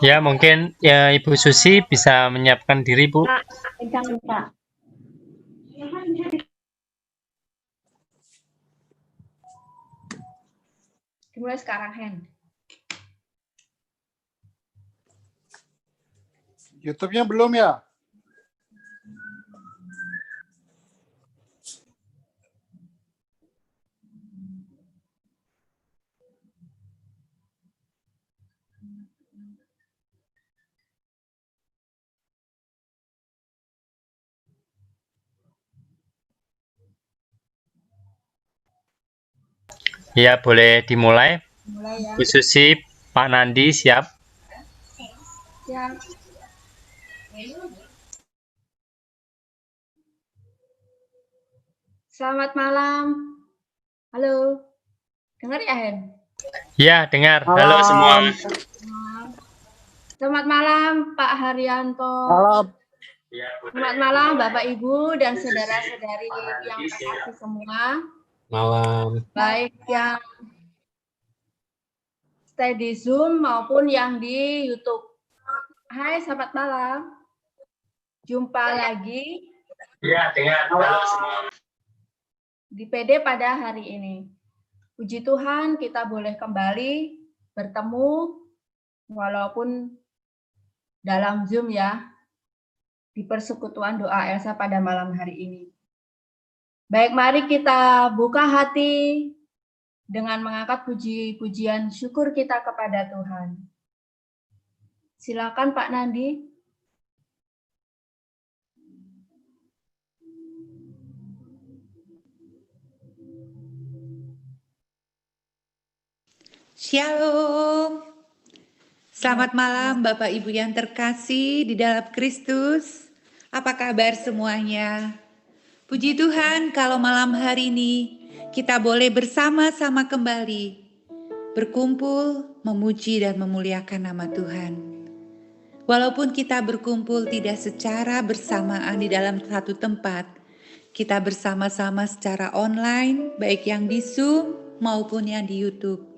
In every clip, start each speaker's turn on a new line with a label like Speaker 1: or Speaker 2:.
Speaker 1: Ya, mungkin ya Ibu Susi bisa menyiapkan diri, Bu.
Speaker 2: Kak, kencang Kak. Dimulai sekarang, Hen.
Speaker 3: YouTube-nya belum ya?
Speaker 1: Ya, boleh dimulai.
Speaker 2: Mulai ya.
Speaker 1: Bu Susi, Pak Nandi siap.
Speaker 2: Siap. Selamat malam. Halo. Dengar ya, Hen?
Speaker 1: Ya, dengar. Halo semua.
Speaker 2: Selamat malam, Pak Haryanto.
Speaker 3: Malam.
Speaker 2: Selamat malam, Bapak Ibu dan saudara-saudari yang terkasih semua.
Speaker 4: Malam.
Speaker 2: Baik yang stay di Zoom maupun yang di YouTube. Hai, selamat malam. Jumpa lagi
Speaker 1: Ya, dengar. Halo semua.
Speaker 2: di PD pada hari ini. Puji Tuhan kita boleh kembali bertemu walaupun dalam Zoom ya, di persekutuan doa Elsa pada malam hari ini. Baik, mari kita buka hati dengan mengangkat puji-pujian syukur kita kepada Tuhan. Silakan Pak Nandi.
Speaker 5: Shalom. Selamat malam Bapak Ibu yang terkasih di dalam Kristus. Apa kabar semuanya? Puji Tuhan kalau malam hari ini kita boleh bersama-sama kembali berkumpul, memuji dan memuliakan nama Tuhan. Walaupun kita berkumpul tidak secara bersamaan di dalam satu tempat, kita bersama-sama secara online, baik yang di Zoom maupun yang di YouTube.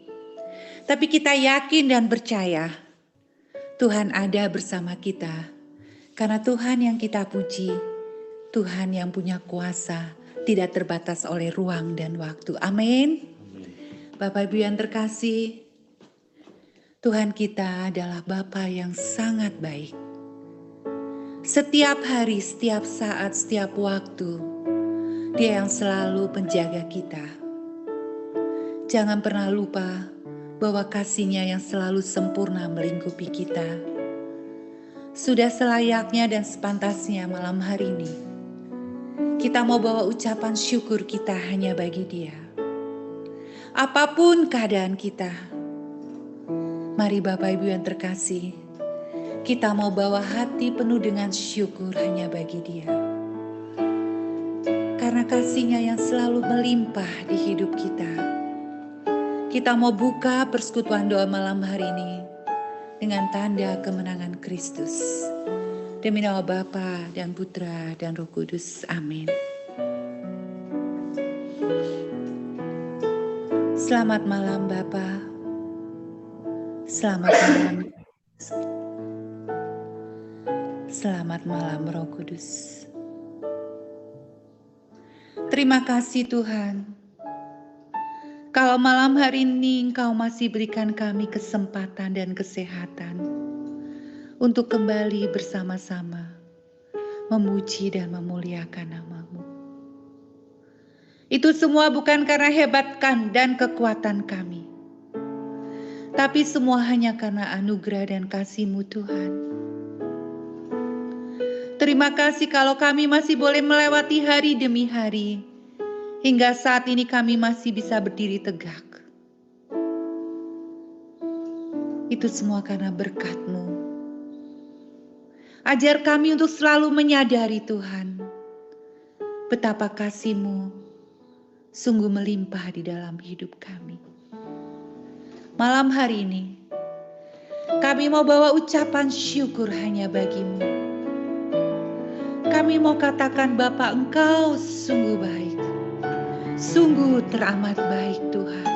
Speaker 5: Tapi kita yakin dan percaya Tuhan ada bersama kita. Karena Tuhan yang kita puji, Tuhan yang punya kuasa, tidak terbatas oleh ruang dan waktu. Amin. Bapak Ibu yang terkasih, Tuhan kita adalah Bapa yang sangat baik. Setiap hari, setiap saat, setiap waktu, Dia yang selalu menjaga kita. Jangan pernah lupa bahwa kasih-Nya yang selalu sempurna melingkupi kita. Sudah selayaknya dan sepantasnya malam hari ini, kita mau bawa ucapan syukur kita hanya bagi Dia. Apapun keadaan kita, mari Bapak Ibu yang terkasih, kita mau bawa hati penuh dengan syukur hanya bagi Dia. Karena kasih-Nya yang selalu melimpah di hidup kita. Kita mau buka persekutuan doa malam hari ini dengan tanda kemenangan Kristus. Demi nama Bapa dan Putra dan Roh Kudus. Amin. Selamat malam Bapa. Selamat malam. Selamat malam Roh Kudus. Terima kasih Tuhan. Kalau malam hari ini Engkau masih berikan kami kesempatan dan kesehatan untuk kembali bersama-sama memuji dan memuliakan nama-Mu. Itu semua bukan karena hebatkan dan kekuatan kami, tapi semua hanya karena anugerah dan kasih-Mu Tuhan. Terima kasih kalau kami masih boleh melewati hari demi hari. Hingga saat ini kami masih bisa berdiri tegak. Itu semua karena berkat-Mu. Ajar kami untuk selalu menyadari Tuhan, betapa kasih-Mu sungguh melimpah di dalam hidup kami. Malam hari ini, kami mau bawa ucapan syukur hanya bagi-Mu. Kami mau katakan Bapa, Engkau sungguh baik. Sungguh teramat baik Tuhan.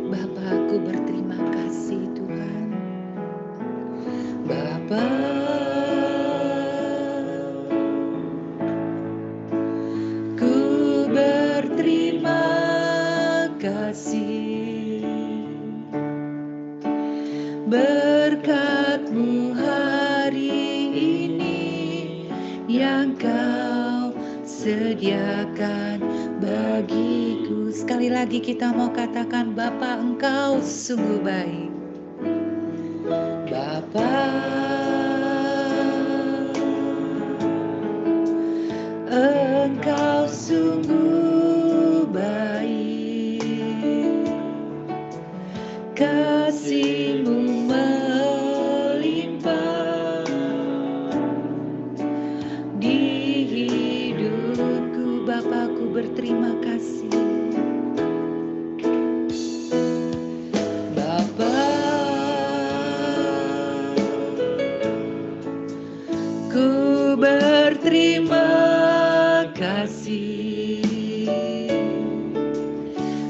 Speaker 5: Bapa, aku berterima kasih Tuhan. Bapa, ku berterima kasih. Berkat-Mu hari ini yang Kau sediakan bagiku. Sekali lagi kita mau katakan, Bapa, Engkau sungguh baik. Bapa, Engkau sungguh baik. Kasih-Mu melimpah di hidupku. Bapakku berterima kasih. Bapa, ku berterima kasih.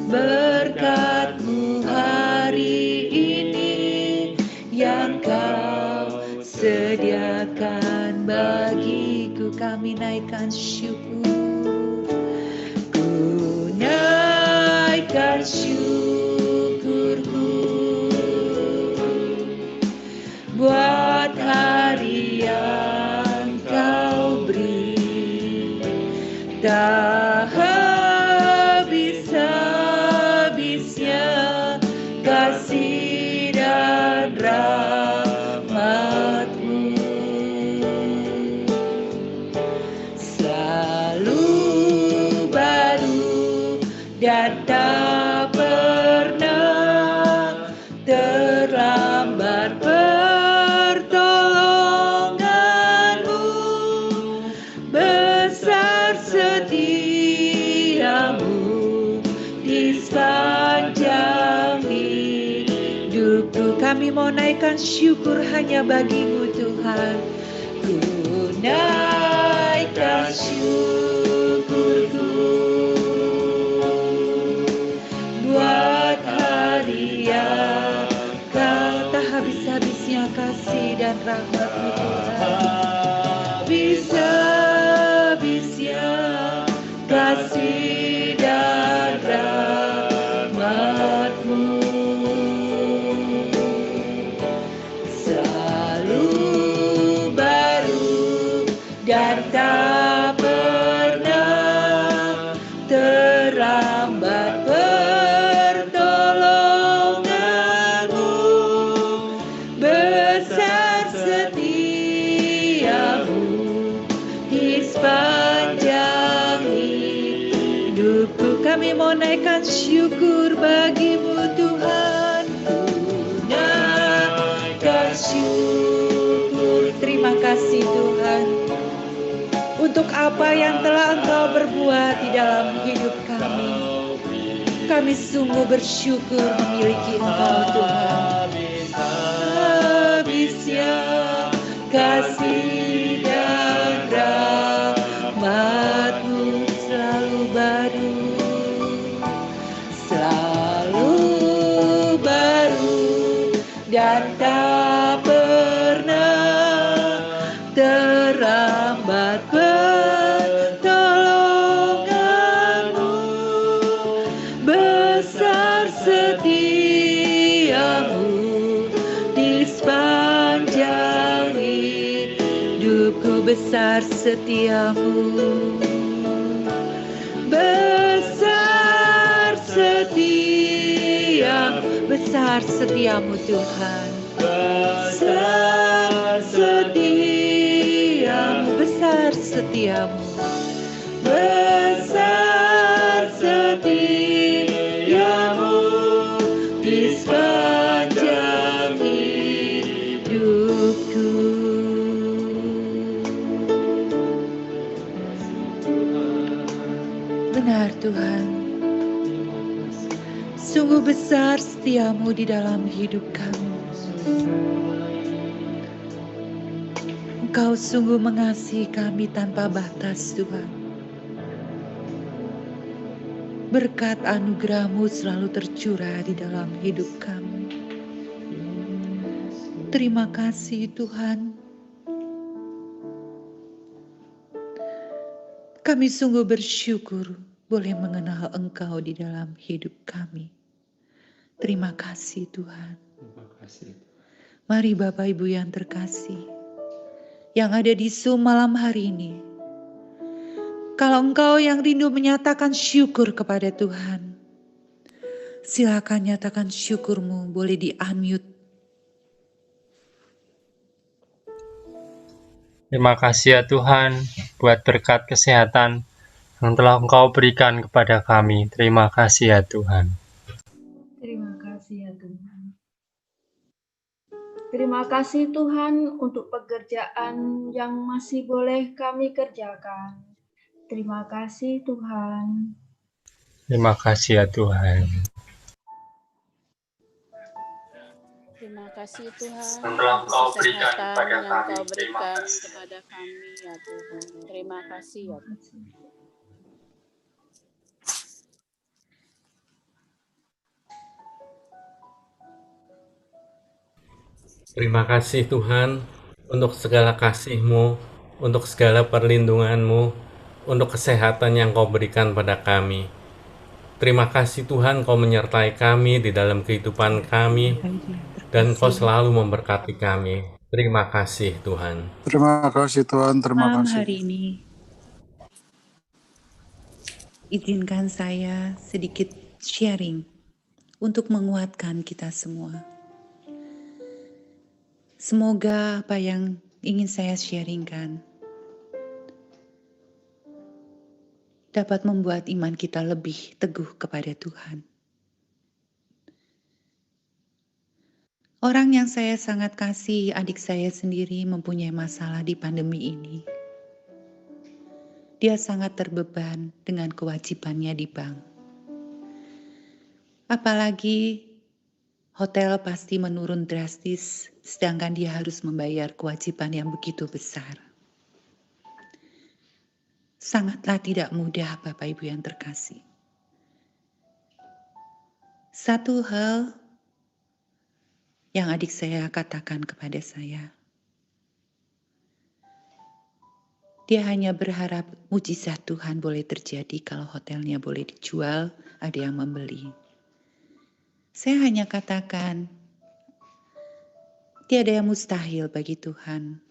Speaker 5: Berkat-Mu hari ini yang Kau sediakan bagiku. Kami naikkan syukur. Ku naikkan syukurku buat hari yang Kau beri. Tak habis-habisnya kasih dan rahmat-Mu, selalu baru dan tak pernah terlambat pertolongan-Mu. Besar setia-Mu di sepanjang hidupku. Kami mau naikkan syukur hanya bagi-Mu Tuhan. Ku naikkan syukurku buat hari yang Kau. Tak habis-habisnya kasih dan rahmat-Mu Tuhan. Habis-habisnya kasih dan rahmat-Mu, selalu baru dan tak pernah terlambat pertolongan-Mu. Besar setia-Mu di sepanjang hidupku. Kami mau naikkan syukur bagi-Mu Tuhan. Ku naikkan syukur. Terima kasih Tuhan untuk apa yang telah Engkau berbuat di dalam hidup kami. Kami sungguh bersyukur memiliki Engkau Tuhan. Habisnya kasih dan rahmat-Mu selalu baru, selalu baru dan tak pernah terlambat pertolongan-Mu. Besar setia-Mu di sepanjang hidupku. Besar setia-Mu, besar setia-Mu, besar setia-Mu Tuhan. Besar setia-Mu, besar setia-Mu, besar setia-Mu di sepanjang hidupku. Benar Tuhan, sungguh besar setia-Mu di dalam hidup kami. Engkau sungguh mengasihi kami tanpa batas Tuhan. Berkat anugerah-Mu selalu tercurah di dalam hidup kami. Terima kasih Tuhan. Kami sungguh bersyukur boleh mengenal Engkau di dalam hidup kami. Terima kasih Tuhan. Mari Bapak Ibu yang terkasih, yang ada di Zoom malam hari ini, kalau engkau yang rindu menyatakan syukur kepada Tuhan, silakan nyatakan syukurmu, boleh di-unmute.
Speaker 1: Terima kasih ya Tuhan buat berkat kesehatan yang telah Engkau berikan kepada kami. Terima kasih ya Tuhan.
Speaker 2: Terima kasih ya Tuhan. Terima kasih Tuhan untuk pekerjaan yang masih boleh kami kerjakan. Terima kasih Tuhan.
Speaker 1: Terima kasih ya Tuhan.
Speaker 4: Terima kasih Tuhan
Speaker 1: Yang telah
Speaker 4: untuk
Speaker 1: Engkau berikan
Speaker 4: kesehatan
Speaker 1: kepada
Speaker 4: yang
Speaker 1: kami.
Speaker 4: Kau
Speaker 1: Terima
Speaker 4: berikan
Speaker 1: kasih.
Speaker 4: kepada kami ya Tuhan. Terima kasih ya Tuhan.
Speaker 6: Terima kasih Tuhan untuk segala kasih-Mu, untuk segala perlindungan-Mu, untuk kesehatan yang Kau berikan pada kami. Terima kasih Tuhan Kau menyertai kami di dalam kehidupan kami dan Kau selalu memberkati kami. Terima kasih Tuhan.
Speaker 3: Terima kasih Tuhan, terima
Speaker 5: Malam
Speaker 3: kasih.
Speaker 5: hari ini, izinkan saya sedikit sharing untuk menguatkan kita semua. Semoga apa yang ingin saya sharingkan dapat membuat iman kita lebih teguh kepada Tuhan. Orang yang saya sangat kasih, adik saya sendiri mempunyai masalah di pandemi ini. Dia sangat terbeban dengan kewajibannya di bank. Apalagi hotel pasti menurun drastis, sedangkan dia harus membayar kewajiban yang begitu besar. Sangatlah tidak mudah Bapak Ibu yang terkasih. Satu hal yang adik saya katakan kepada saya, dia hanya berharap mujizat Tuhan boleh terjadi kalau hotelnya boleh dijual, ada yang membeli. Saya hanya katakan, tiada yang mustahil bagi Tuhan.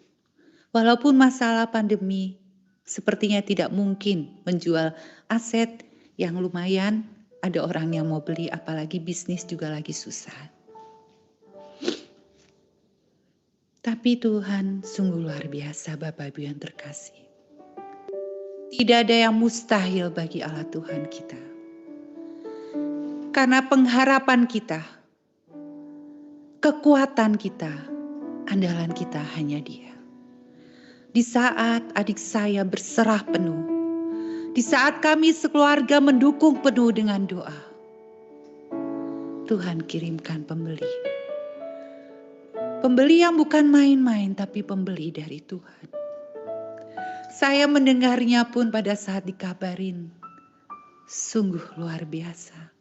Speaker 5: Walaupun masalah pandemi, sepertinya tidak mungkin menjual aset yang lumayan, ada orang yang mau beli, apalagi bisnis juga lagi susah. Tapi Tuhan sungguh luar biasa Bapak Ibu yang terkasih. Tidak ada yang mustahil bagi Allah Tuhan kita. Karena pengharapan kita, kekuatan kita, andalan kita hanya Dia. Di saat adik saya berserah penuh, di saat kami sekeluarga mendukung penuh dengan doa, Tuhan kirimkan pembeli. Pembeli yang bukan main-main, tapi pembeli dari Tuhan. Saya mendengarnya pun pada saat dikabarin, sungguh luar biasa.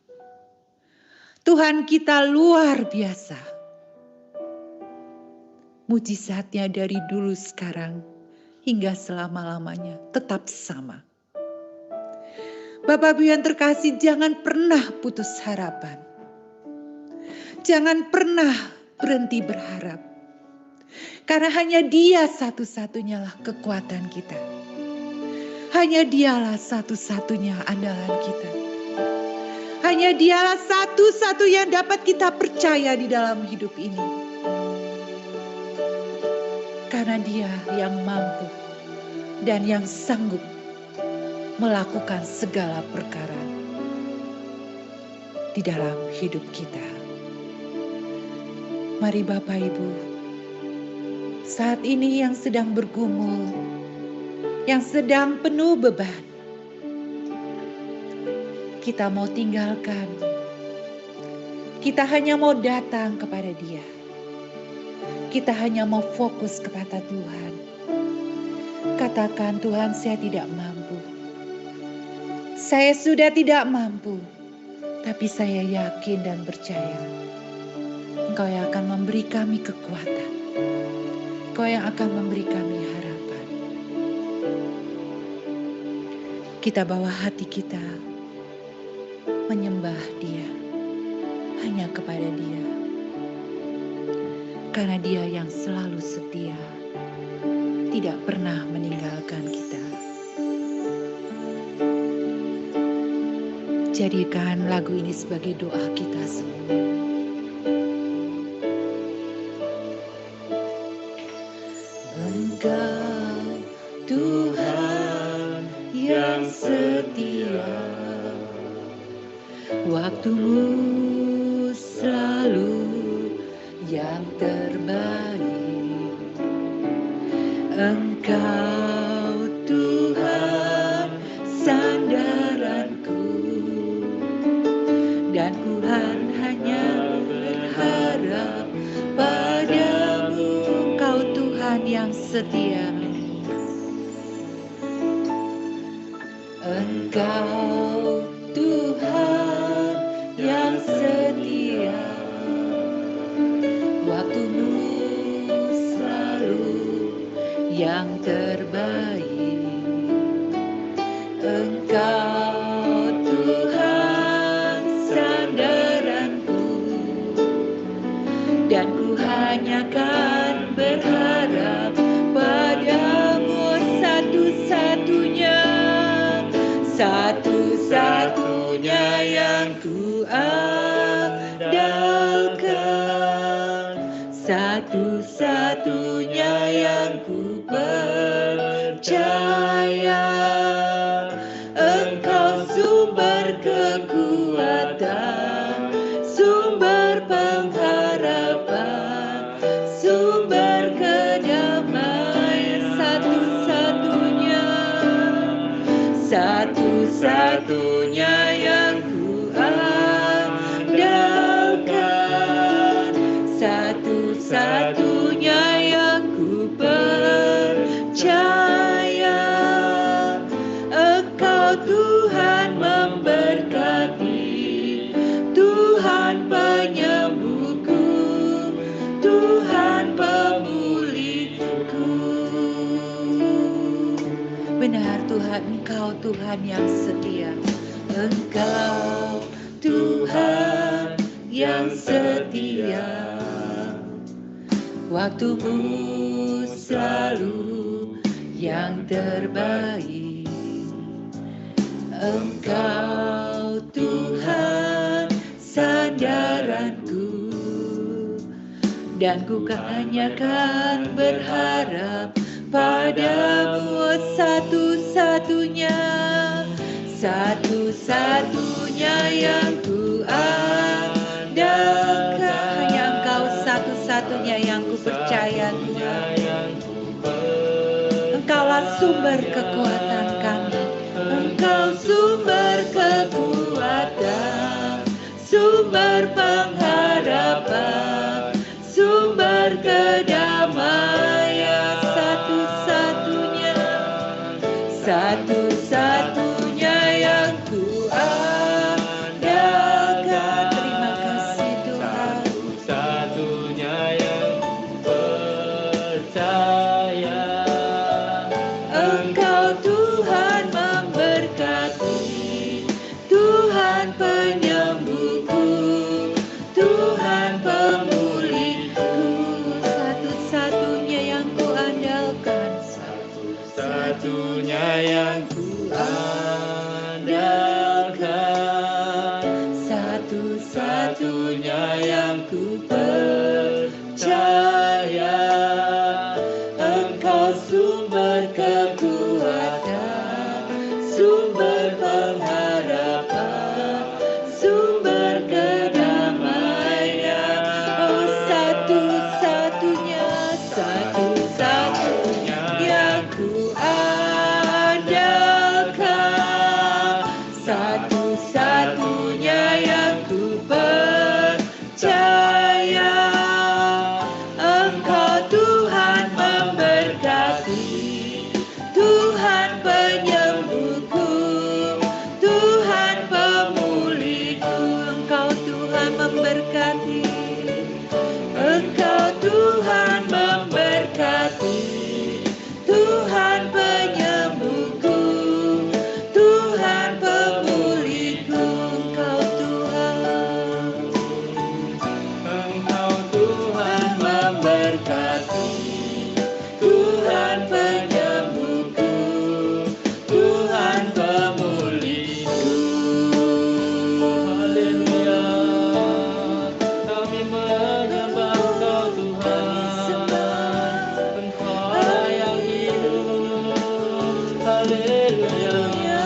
Speaker 5: Tuhan kita luar biasa. Mujizatnya dari dulu sekarang hingga selama-lamanya tetap sama. Bapak Ibu yang terkasih, jangan pernah putus harapan. Jangan pernah berhenti berharap. Karena hanya Dia satu-satunya lah kekuatan kita. Hanya Dialah satu-satunya andalan kita. Hanya Dialah satu-satunya yang dapat kita percaya di dalam hidup ini. Karena Dia yang mampu dan yang sanggup melakukan segala perkara di dalam hidup kita. Mari Bapak Ibu, saat ini yang sedang bergumul, yang sedang penuh beban, kita mau tinggalkan. Kita hanya mau datang kepada Dia. Kita hanya mau fokus kepada Tuhan. Katakan, Tuhan, saya tidak mampu. Saya sudah tidak mampu, tapi saya yakin dan percaya Engkau yang akan memberi kami kekuatan. Engkau yang akan memberi kami harapan. Kita bawa hati kita menyembah Dia, hanya kepada Dia. Karena Dia yang selalu setia, tidak pernah meninggalkan kita. Jadikan lagu ini sebagai doa kita semua. Engkau Tuhan yang setia, waktumu selalu yang terbaik. Engkau Tuhan sandaranku, dan Tuhan hanya berharap padamu. Engkau Tuhan yang setia, Engkau Tuhan yang setia, waktumu selalu yang terbaik. Engkau Tuhan sandaranku, dan ku hanya kan berharap padamu. Satu-satunya yang ku andalkan, satu-satunya yang ku percaya. Engkau sumber kekuatan, sumber pengharapan, sumber kedamaian. Satu-satunya yang ku andalkan, satu-satunya yang ku percaya. Engkau Tuhan memberkati, Tuhan penyembuhku, Tuhan pemulihku. Benar Tuhan, Engkau Tuhan yang setia. Engkau Tuhan yang setia, waktumu selalu yang terbaik. Engkau Tuhan sandaranku, dan ku hanya kan berharap padamu. Satu-satunya yang ku andalkan, hanya Engkau satu-satunya yang ku percaya Tuhan. Engkaulah sumber kekuatan kami, Engkau sumber kekuatan, sumber pengharapan, sumber kedamaian. Satu-satunya yang ku andalkan. Terima kasih Tuhan. Satu-satunya yang ku percaya. Engkau Tuhan memberkati, Tuhan penyembuhku, Tuhan pemulihku. Satu-satunya yang ku andalkan, satu-satunya yang ku andalkan, satu-satunya yang ku percaya. Engkau sumber kekuatan, sumber pengharapan, sumber kedamaian. Oh, satu-satunya yang ku andalkan, satu-satunya yang ku percaya. memberkati. Engkau Tuhan memberkati. Tuhan penyembuhku, Tuhan pemulihku, Engkau Tuhan. Engkau Tuhan memberkati. Tuhan penyembuhku, Tuhan pemulihku. Haleluya. Kami menyembah Engkau Tuhan. Engkau yang hidup. Haleluya.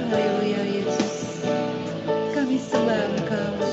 Speaker 5: Haleluya Yesus, kami sembah Engkau.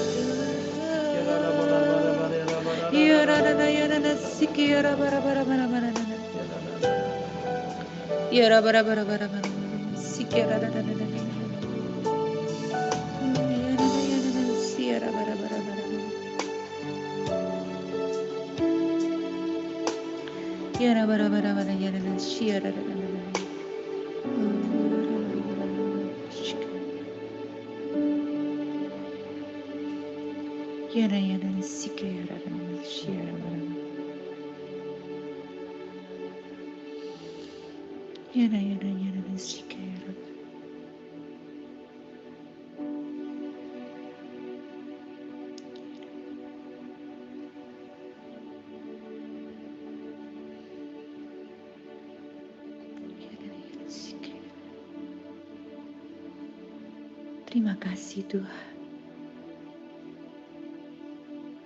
Speaker 5: Terima kasih Tuhan.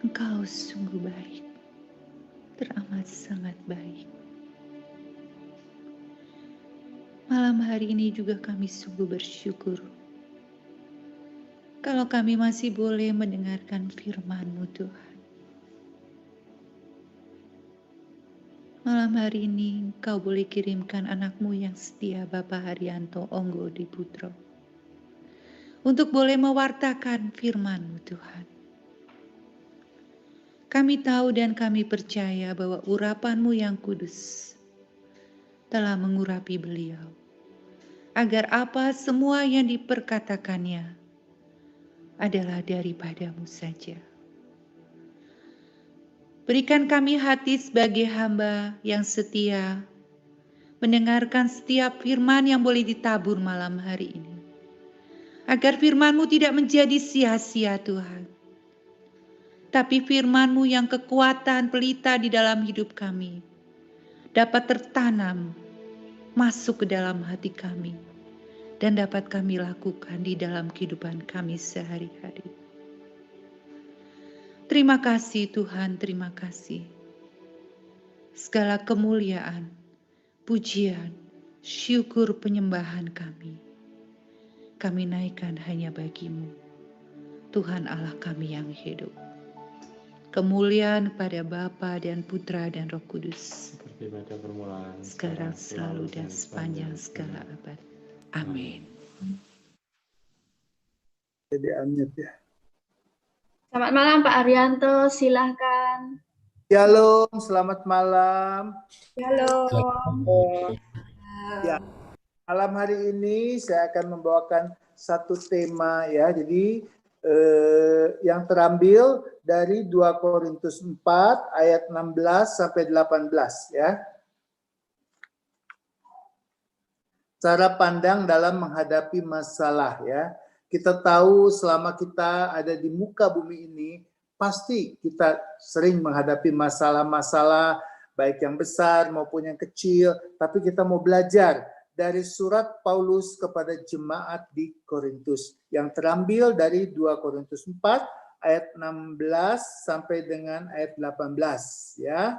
Speaker 5: Engkau sungguh baik, teramat sangat baik. Malam hari ini juga kami sungguh bersyukur kalau kami masih boleh mendengarkan firman-Mu Tuhan. Malam hari ini Engkau boleh kirimkan anak-Mu yang setia Bapak Haryanto Onggo Diputro untuk boleh mewartakan firman-Mu Tuhan. Kami tahu dan kami percaya bahwa urapan-Mu yang kudus telah mengurapi beliau, agar apa semua yang diperkatakannya adalah daripada-Mu saja. Berikan kami hati sebagai hamba yang setia, mendengarkan setiap firman yang boleh ditabur malam hari ini. Agar firman-Mu tidak menjadi sia-sia Tuhan. Tapi firman-Mu yang kekuatan pelita di dalam hidup kami dapat tertanam masuk ke dalam hati kami dan dapat kami lakukan di dalam kehidupan kami sehari-hari. Terima kasih Tuhan, terima kasih. Segala kemuliaan, pujian, syukur penyembahan kami naikkan hanya bagi-Mu, Tuhan Allah kami yang hidup. Kemuliaan pada Bapa dan Putra dan Roh Kudus,
Speaker 6: seperti pada permulaan,
Speaker 5: sekarang, selalu, dan sepanjang segala abad. Amin.
Speaker 3: Jadi unmute ya.
Speaker 2: Selamat malam Pak Haryanto, silahkan.
Speaker 3: Shalom, selamat malam.
Speaker 2: Halo.
Speaker 3: Ya, malam hari ini saya akan membawakan satu tema ya. Jadi yang terambil dari 2 Korintus 4 ayat 16 sampai 18 ya. Cara pandang dalam menghadapi masalah ya. Kita tahu selama kita ada di muka bumi ini, pasti kita sering menghadapi masalah-masalah, baik yang besar maupun yang kecil, tapi kita mau belajar dari surat Paulus kepada jemaat di Korintus yang terambil dari 2 Korintus 4 ayat 16 sampai dengan ayat 18 ya.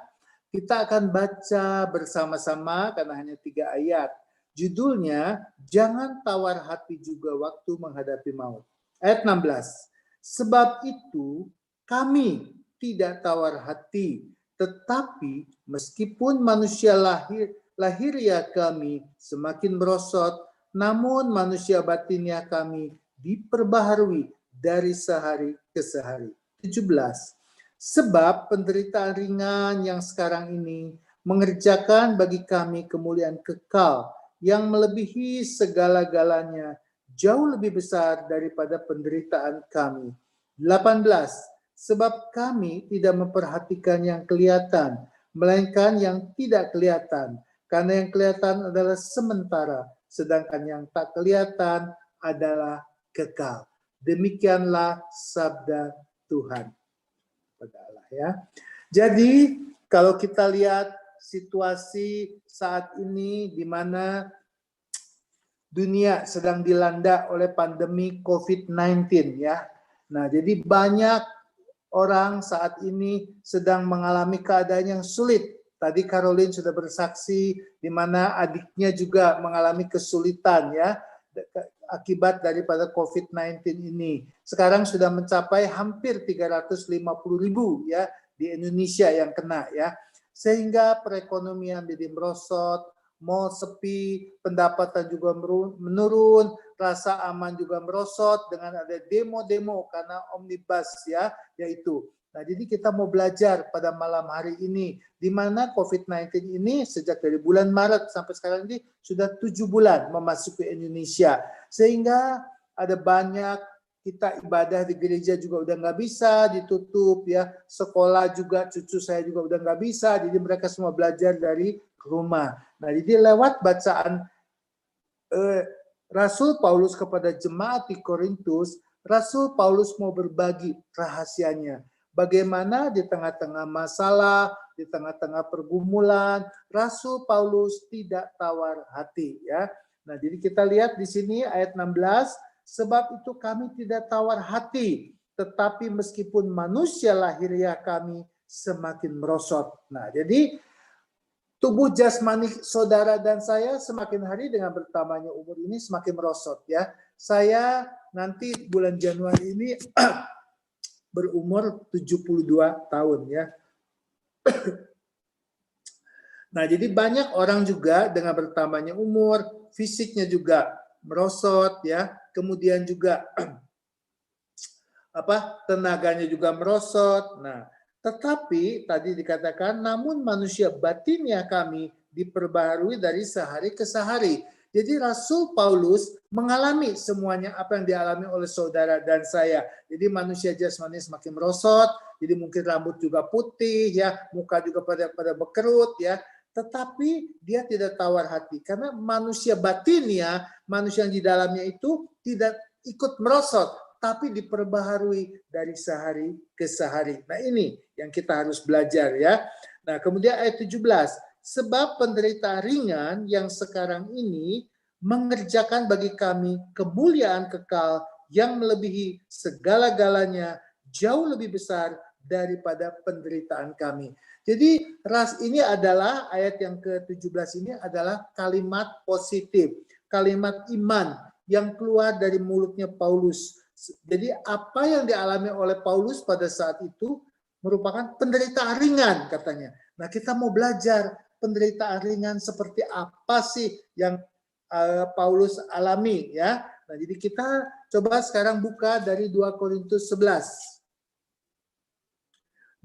Speaker 3: Kita akan baca bersama-sama karena hanya 3 ayat. Judulnya, Jangan Tawar Hati Juga Waktu Menghadapi Maut. Ayat 16. Sebab itu kami tidak tawar hati, tetapi meskipun manusia lahiriah kami semakin merosot, namun manusia batinnya kami diperbaharui dari sehari ke sehari. 17. Sebab penderitaan ringan yang sekarang ini mengerjakan bagi kami kemuliaan kekal yang melebihi segala-galanya, jauh lebih besar daripada penderitaan kami. 18. Sebab kami tidak memperhatikan yang kelihatan, melainkan yang tidak kelihatan, karena yang kelihatan adalah sementara, sedangkan yang tak kelihatan adalah kekal. Demikianlah sabda Tuhan. Pada Allah ya. Jadi kalau kita lihat situasi saat ini di mana dunia sedang dilanda oleh pandemi COVID-19 ya. Nah, jadi banyak orang saat ini sedang mengalami keadaan yang sulit. Tadi Caroline sudah bersaksi di mana adiknya juga mengalami kesulitan ya akibat daripada COVID-19 ini. Sekarang sudah mencapai hampir 350.000 ya di Indonesia yang kena ya. Sehingga perekonomian jadi merosot, mal sepi, pendapatan juga menurun, rasa aman juga merosot dengan ada demo-demo karena omnibus ya, yaitu. Nah, jadi kita mau belajar pada malam hari ini di mana COVID-19 ini sejak dari bulan Maret sampai sekarang ini sudah 7 bulan memasuki Indonesia. Sehingga ada banyak kita ibadah di gereja juga udah nggak bisa, ditutup ya. Sekolah juga cucu saya juga udah nggak bisa, jadi mereka semua belajar dari rumah. Nah, jadi lewat bacaan Rasul Paulus kepada jemaat di Korintus, Rasul Paulus mau berbagi rahasianya. Bagaimana di tengah-tengah masalah, di tengah-tengah pergumulan, Rasul Paulus tidak tawar hati ya. Nah, jadi kita lihat di sini ayat 16, sebab itu kami tidak tawar hati, tetapi meskipun manusia lahiriah kami semakin merosot. Nah, jadi tubuh jasmani saudara dan saya semakin hari dengan bertambahnya umur ini semakin merosot ya. Saya nanti bulan Januari ini berumur 72 tahun ya. Nah, jadi banyak orang juga dengan bertambahnya umur, fisiknya juga merosot ya. Kemudian juga tenaganya juga merosot. Nah, tetapi tadi dikatakan namun manusia batinnya kami diperbaharui dari sehari ke sehari. Jadi Rasul Paulus mengalami semuanya apa yang dialami oleh saudara dan saya. Jadi manusia jasmani semakin merosot, jadi mungkin rambut juga putih ya, muka juga pada berkerut ya. Tetapi dia tidak tawar hati karena manusia batinnya, manusia yang di dalamnya itu tidak ikut merosot, tapi diperbaharui dari sehari ke sehari. Nah, ini yang kita harus belajar ya. Nah, kemudian ayat 17, sebab penderitaan ringan yang sekarang ini mengerjakan bagi kami kemuliaan kekal yang melebihi segala-galanya, jauh lebih besar daripada penderitaan kami. Jadi ini adalah ayat yang ke-17 ini adalah kalimat positif, kalimat iman yang keluar dari mulutnya Paulus. Jadi apa yang dialami oleh Paulus pada saat itu merupakan penderitaan ringan katanya. Nah, kita mau belajar penderitaan ringan seperti apa sih yang Paulus alami ya. Nah, jadi kita coba sekarang buka dari 2 Korintus 11.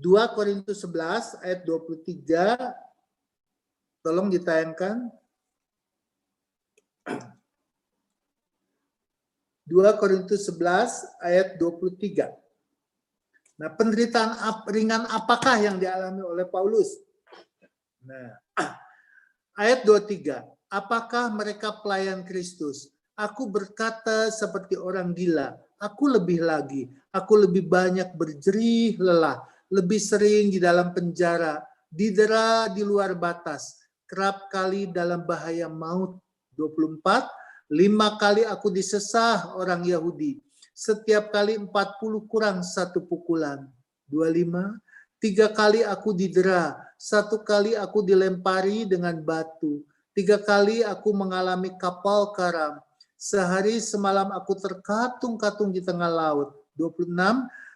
Speaker 3: 2 Korintus 11 ayat 23. Tolong ditayangkan. 2 Korintus 11 ayat 23. Nah, penderitaan ringan apakah yang dialami oleh Paulus? Nah, ayat 23. Apakah mereka pelayan Kristus? Aku berkata seperti orang gila. Aku lebih lagi. Aku lebih banyak berjerih lelah. Lebih sering di dalam penjara. Didera di luar batas. Kerap kali dalam bahaya maut. 24. 5 kali aku disesah orang Yahudi. Setiap kali 40 kurang 1 pukulan. 25. 3 kali aku didera. 1 kali aku dilempari dengan batu. 3 kali aku mengalami kapal karam. Sehari semalam aku terkatung-katung di tengah laut. 26,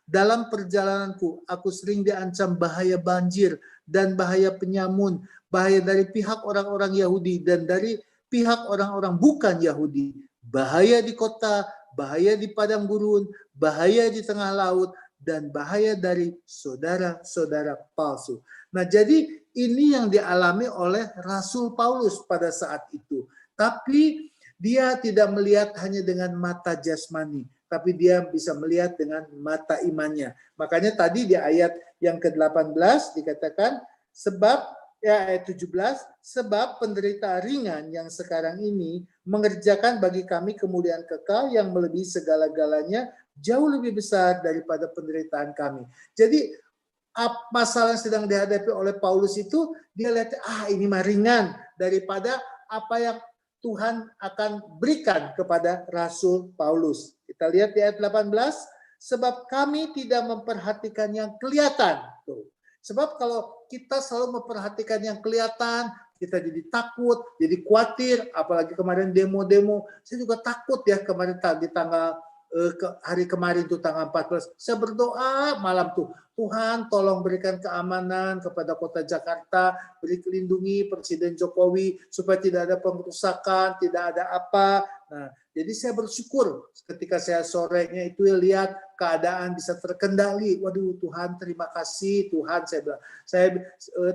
Speaker 3: dalam perjalananku aku sering diancam bahaya banjir dan bahaya penyamun, bahaya dari pihak orang-orang Yahudi dan dari pihak orang-orang bukan Yahudi, bahaya di kota, bahaya di padang gurun, bahaya di tengah laut, dan bahaya dari saudara-saudara palsu. Nah, jadi ini yang dialami oleh Rasul Paulus pada saat itu. Tapi dia tidak melihat hanya dengan mata jasmani, tapi dia bisa melihat dengan mata imannya. Makanya tadi di ayat yang ke-18 dikatakan, ayat 17, sebab penderita ringan yang sekarang ini mengerjakan bagi kami kemuliaan kekal yang melebihi segala-galanya, jauh lebih besar daripada penderitaan kami. Jadi masalah yang sedang dihadapi oleh Paulus itu, dia lihat, ini mah ringan daripada apa yang Tuhan akan berikan kepada Rasul Paulus. Kita lihat di ayat 18, sebab kami tidak memperhatikan yang kelihatan. Tuh. Sebab kalau kita selalu memperhatikan yang kelihatan, kita jadi takut, jadi khawatir, apalagi kemarin demo-demo. Saya juga takut ya kemarin di tanggal hari kemarin itu tanggal 14. Saya berdoa malam tuh, Tuhan tolong berikan keamanan kepada kota Jakarta, beri lindungi Presiden Jokowi supaya tidak ada pengerusakan, tidak ada apa. Nah, jadi saya bersyukur ketika saya sorenya itu lihat keadaan bisa terkendali. Waduh Tuhan, terima kasih Tuhan, saya bilang.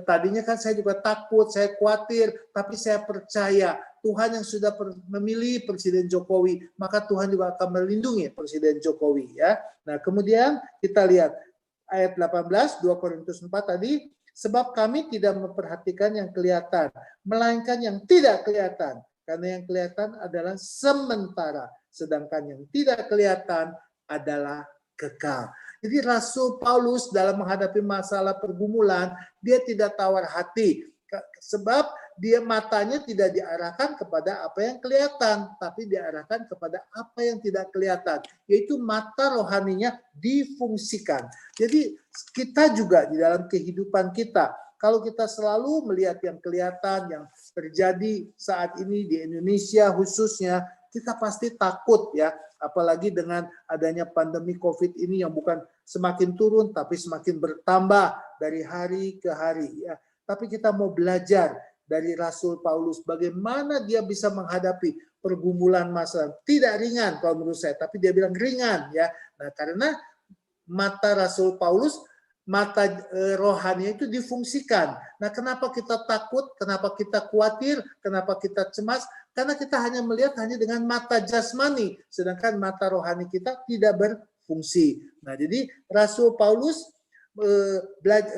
Speaker 3: Tadinya kan saya juga takut, saya khawatir, tapi saya percaya Tuhan yang sudah memilih Presiden Jokowi, maka Tuhan juga akan melindungi Presiden Jokowi ya. Nah, kemudian kita lihat ayat 18, 2 Korintus 4 tadi, sebab kami tidak memperhatikan yang kelihatan, melainkan yang tidak kelihatan. Karena yang kelihatan adalah sementara, sedangkan yang tidak kelihatan adalah kekal. Jadi Rasul Paulus dalam menghadapi masalah pergumulan, dia tidak tawar hati. Sebab dia matanya tidak diarahkan kepada apa yang kelihatan, tapi diarahkan kepada apa yang tidak kelihatan, yaitu mata rohaninya difungsikan. Jadi kita juga di dalam kehidupan kita, kalau kita selalu melihat yang kelihatan, yang terjadi saat ini di Indonesia khususnya, kita pasti takut ya, apalagi dengan adanya pandemi COVID ini yang bukan semakin turun, tapi semakin bertambah dari hari ke hari ya. Tapi kita mau belajar dari Rasul Paulus bagaimana dia bisa menghadapi pergumulan masalah. Tidak ringan kalau menurut saya, tapi dia bilang ringan ya. Nah, karena mata Rasul Paulus, mata rohani itu difungsikan. Nah, kenapa kita takut? Kenapa kita khawatir? Kenapa kita cemas? Karena kita hanya melihat hanya dengan mata jasmani, sedangkan mata rohani kita tidak berfungsi. Nah, jadi Rasul Paulus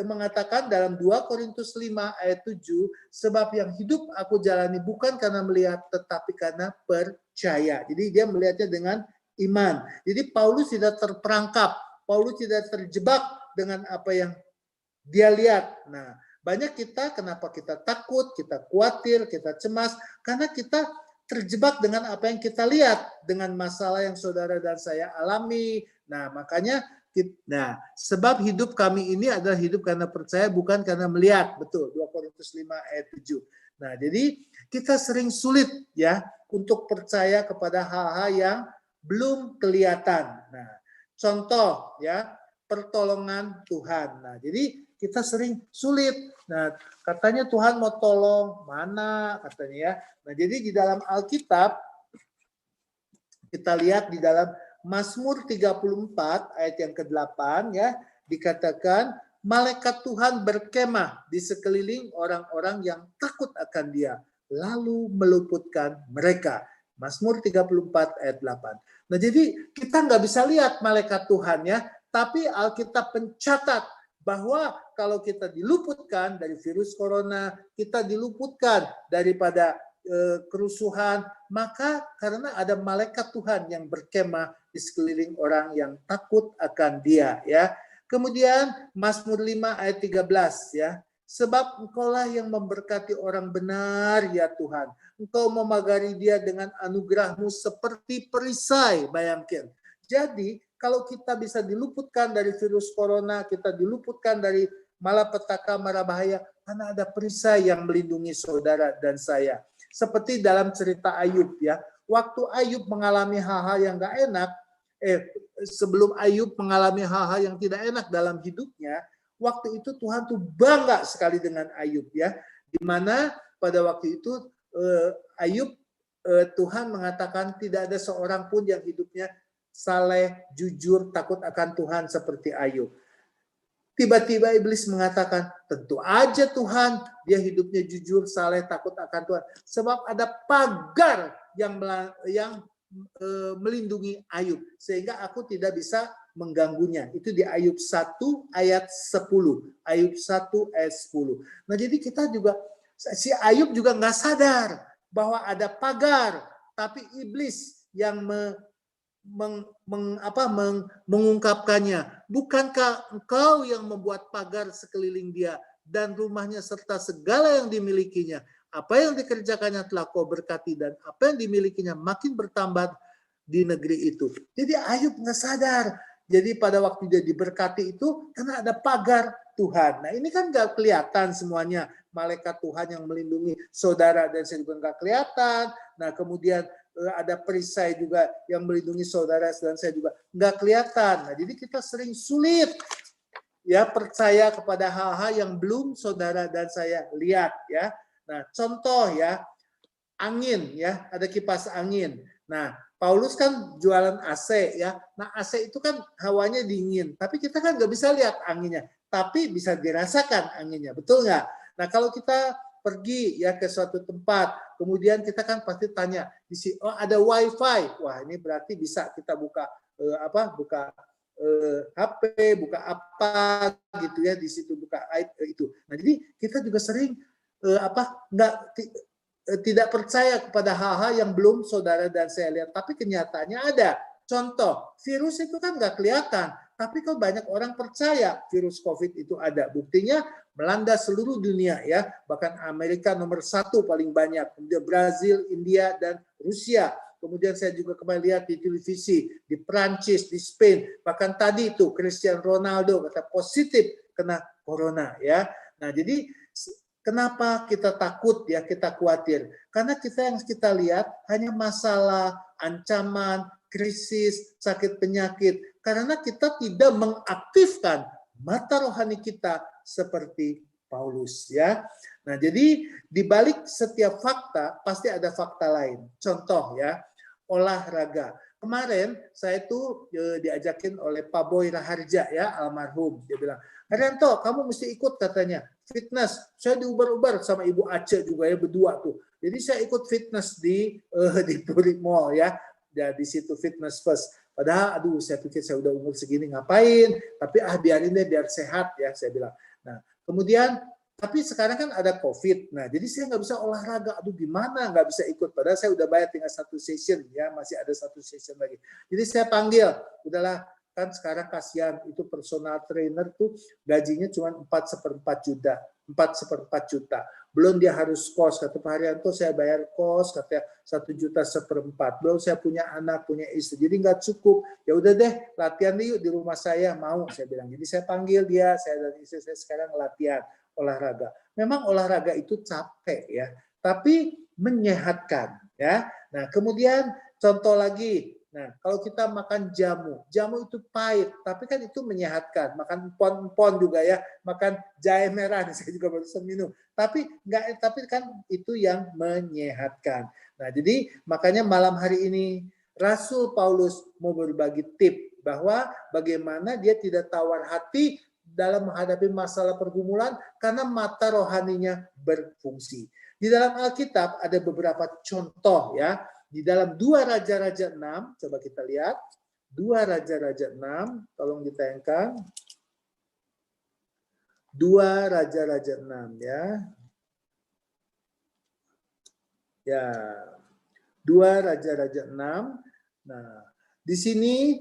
Speaker 3: mengatakan dalam 2 Korintus 5 ayat 7, sebab yang hidup aku jalani bukan karena melihat tetapi karena percaya. Jadi dia melihatnya dengan iman. Jadi Paulus tidak terperangkap, Paulus tidak terjebak dengan apa yang dia lihat. Nah, banyak kita kenapa kita takut, kita khawatir, kita cemas, karena kita terjebak dengan apa yang kita lihat, dengan masalah yang saudara dan saya alami. Nah, makanya sebab hidup kami ini adalah hidup karena percaya bukan karena melihat. Betul, 2 Korintus 5 ayat 7. Nah, jadi kita sering sulit ya untuk percaya kepada hal-hal yang belum kelihatan. Nah, contoh ya, pertolongan Tuhan. Nah, jadi kita sering sulit. Nah, katanya Tuhan mau tolong, mana katanya ya. Nah, jadi di dalam Alkitab kita lihat di dalam Mazmur 34 ayat yang ke-8 ya, dikatakan malaikat Tuhan berkemah di sekeliling orang-orang yang takut akan Dia, lalu meluputkan mereka. Mazmur 34 ayat 8. Nah, jadi kita nggak bisa lihat malaikat Tuhan ya, tapi Alkitab mencatat bahwa kalau kita diluputkan dari virus corona, kita diluputkan daripada kerusuhan, maka karena ada malaikat Tuhan yang berkemah di sekeliling orang yang takut akan Dia ya. Kemudian Mazmur 5 ayat 13 ya. Sebab Engkaulah yang memberkati orang benar ya Tuhan. Engkau memagari dia dengan anugerah-Mu seperti perisai, bayangkan. Jadi kalau kita bisa diluputkan dari virus corona, kita diluputkan dari malapetaka, mara bahaya, karena ada perisai yang melindungi saudara dan saya. Seperti dalam cerita Ayub ya. Waktu Ayub mengalami hal-hal yang gak enak, sebelum Ayub mengalami hal-hal yang tidak enak dalam hidupnya, waktu itu Tuhan tuh bangga sekali dengan Ayub ya. Di mana pada waktu itu Ayub, Tuhan mengatakan tidak ada seorang pun yang hidupnya saleh, jujur, takut akan Tuhan seperti Ayub. Tiba-tiba iblis mengatakan, tentu aja Tuhan, dia hidupnya jujur, saleh, takut akan Tuhan. Sebab ada pagar yang melindungi Ayub, sehingga aku tidak bisa mengganggunya. Itu di Ayub 1 ayat 10. Ayub 1 ayat 10. Nah jadi kita juga, si Ayub juga nggak sadar bahwa ada pagar, tapi iblis yang mengungkapkannya. Bukankah engkau yang membuat pagar sekeliling dia dan rumahnya serta segala yang dimilikinya? Apa yang dikerjakannya telah kau berkati dan apa yang dimilikinya makin bertambah di negeri itu. Jadi Ayub nggak sadar. Jadi pada waktu dia diberkati itu karena ada pagar Tuhan. Nah ini kan nggak kelihatan semuanya. Malaikat Tuhan yang melindungi saudara dan saya juga nggak kelihatan. Nah kemudian ada perisai juga yang melindungi saudara dan saya juga nggak kelihatan. Nah, jadi kita sering sulit ya percaya kepada hal-hal yang belum saudara dan saya lihat ya. Nah, contoh ya, angin ya, ada kipas angin. Nah, Paulus kan jualan AC ya. Nah, AC itu kan hawanya dingin, tapi kita kan nggak bisa lihat anginnya, tapi bisa dirasakan anginnya, betul nggak? Nah, kalau kita pergi ya ke suatu tempat, kemudian kita kan pasti tanya di sini, oh ada wifi, wah ini berarti bisa kita buka buka HP, buka apa gitu ya di situ, buka itu. Nah jadi kita juga sering tidak percaya kepada hal-hal yang belum saudara dan saya lihat, tapi kenyataannya ada. Contoh, virus itu kan nggak kelihatan, tapi kok banyak orang percaya virus COVID itu ada. Buktinya melanda seluruh dunia ya, bahkan Amerika nomor 1 paling banyak, kemudian Brazil, India, dan Rusia. Kemudian saya juga kemarin lihat di televisi, di Prancis, di Spain, bahkan tadi itu Cristiano Ronaldo kata positif kena corona ya. Nah jadi kenapa kita takut ya, kita khawatir? Karena yang kita lihat hanya masalah, ancaman, krisis, sakit penyakit. Karena kita tidak mengaktifkan mata rohani kita seperti Paulus ya. Nah, jadi di balik setiap fakta pasti ada fakta lain. Contoh ya, olahraga. Kemarin saya tuh diajakin oleh Pak Boy Raharja ya, almarhum. Dia bilang, "Haryanto, kamu mesti ikut," katanya, "fitness." Saya diubar-ubar sama Ibu Aceh juga ya, berdua tuh. Jadi saya ikut fitness di Puri Mall ya. Di situ fitness first. Padahal aduh saya pikir saya udah umur segini ngapain, tapi biarin deh biar sehat ya saya bilang. Nah, kemudian tapi sekarang kan ada COVID. Nah, jadi saya nggak bisa olahraga. Aduh gimana nggak bisa ikut, padahal saya udah bayar tinggal 1 session ya, masih ada 1 session lagi. Jadi saya panggil, udahlah kan sekarang kasihan itu personal trainer tuh gajinya cuma 4/4 juta. 4/4 juta. Belum dia harus kos, kata Pak Haryanto saya bayar kos, katanya 1,4 juta. Belum saya punya anak, punya istri, jadi nggak cukup. Ya udah deh, latihan yuk di rumah saya, mau saya bilang. Jadi saya panggil dia, saya dan istri saya sekarang latihan olahraga. Memang olahraga itu capek ya, tapi menyehatkan ya. Nah kemudian contoh lagi. Nah, kalau kita makan jamu itu pahit, tapi kan itu menyehatkan. Makan empon-empon juga ya, makan jahe merah, saya juga barusan minum. Tapi kan itu yang menyehatkan. Nah, jadi makanya malam hari ini Rasul Paulus mau berbagi tip bahwa bagaimana dia tidak tawar hati dalam menghadapi masalah pergumulan karena mata rohaninya berfungsi. Di dalam Alkitab ada beberapa contoh ya. Di dalam 2 Raja-Raja 6, coba kita lihat. 2 Raja-Raja 6, tolong ditayangkan. 2 Raja-Raja 6 ya. Ya. 2 Raja-Raja 6. Nah, di sini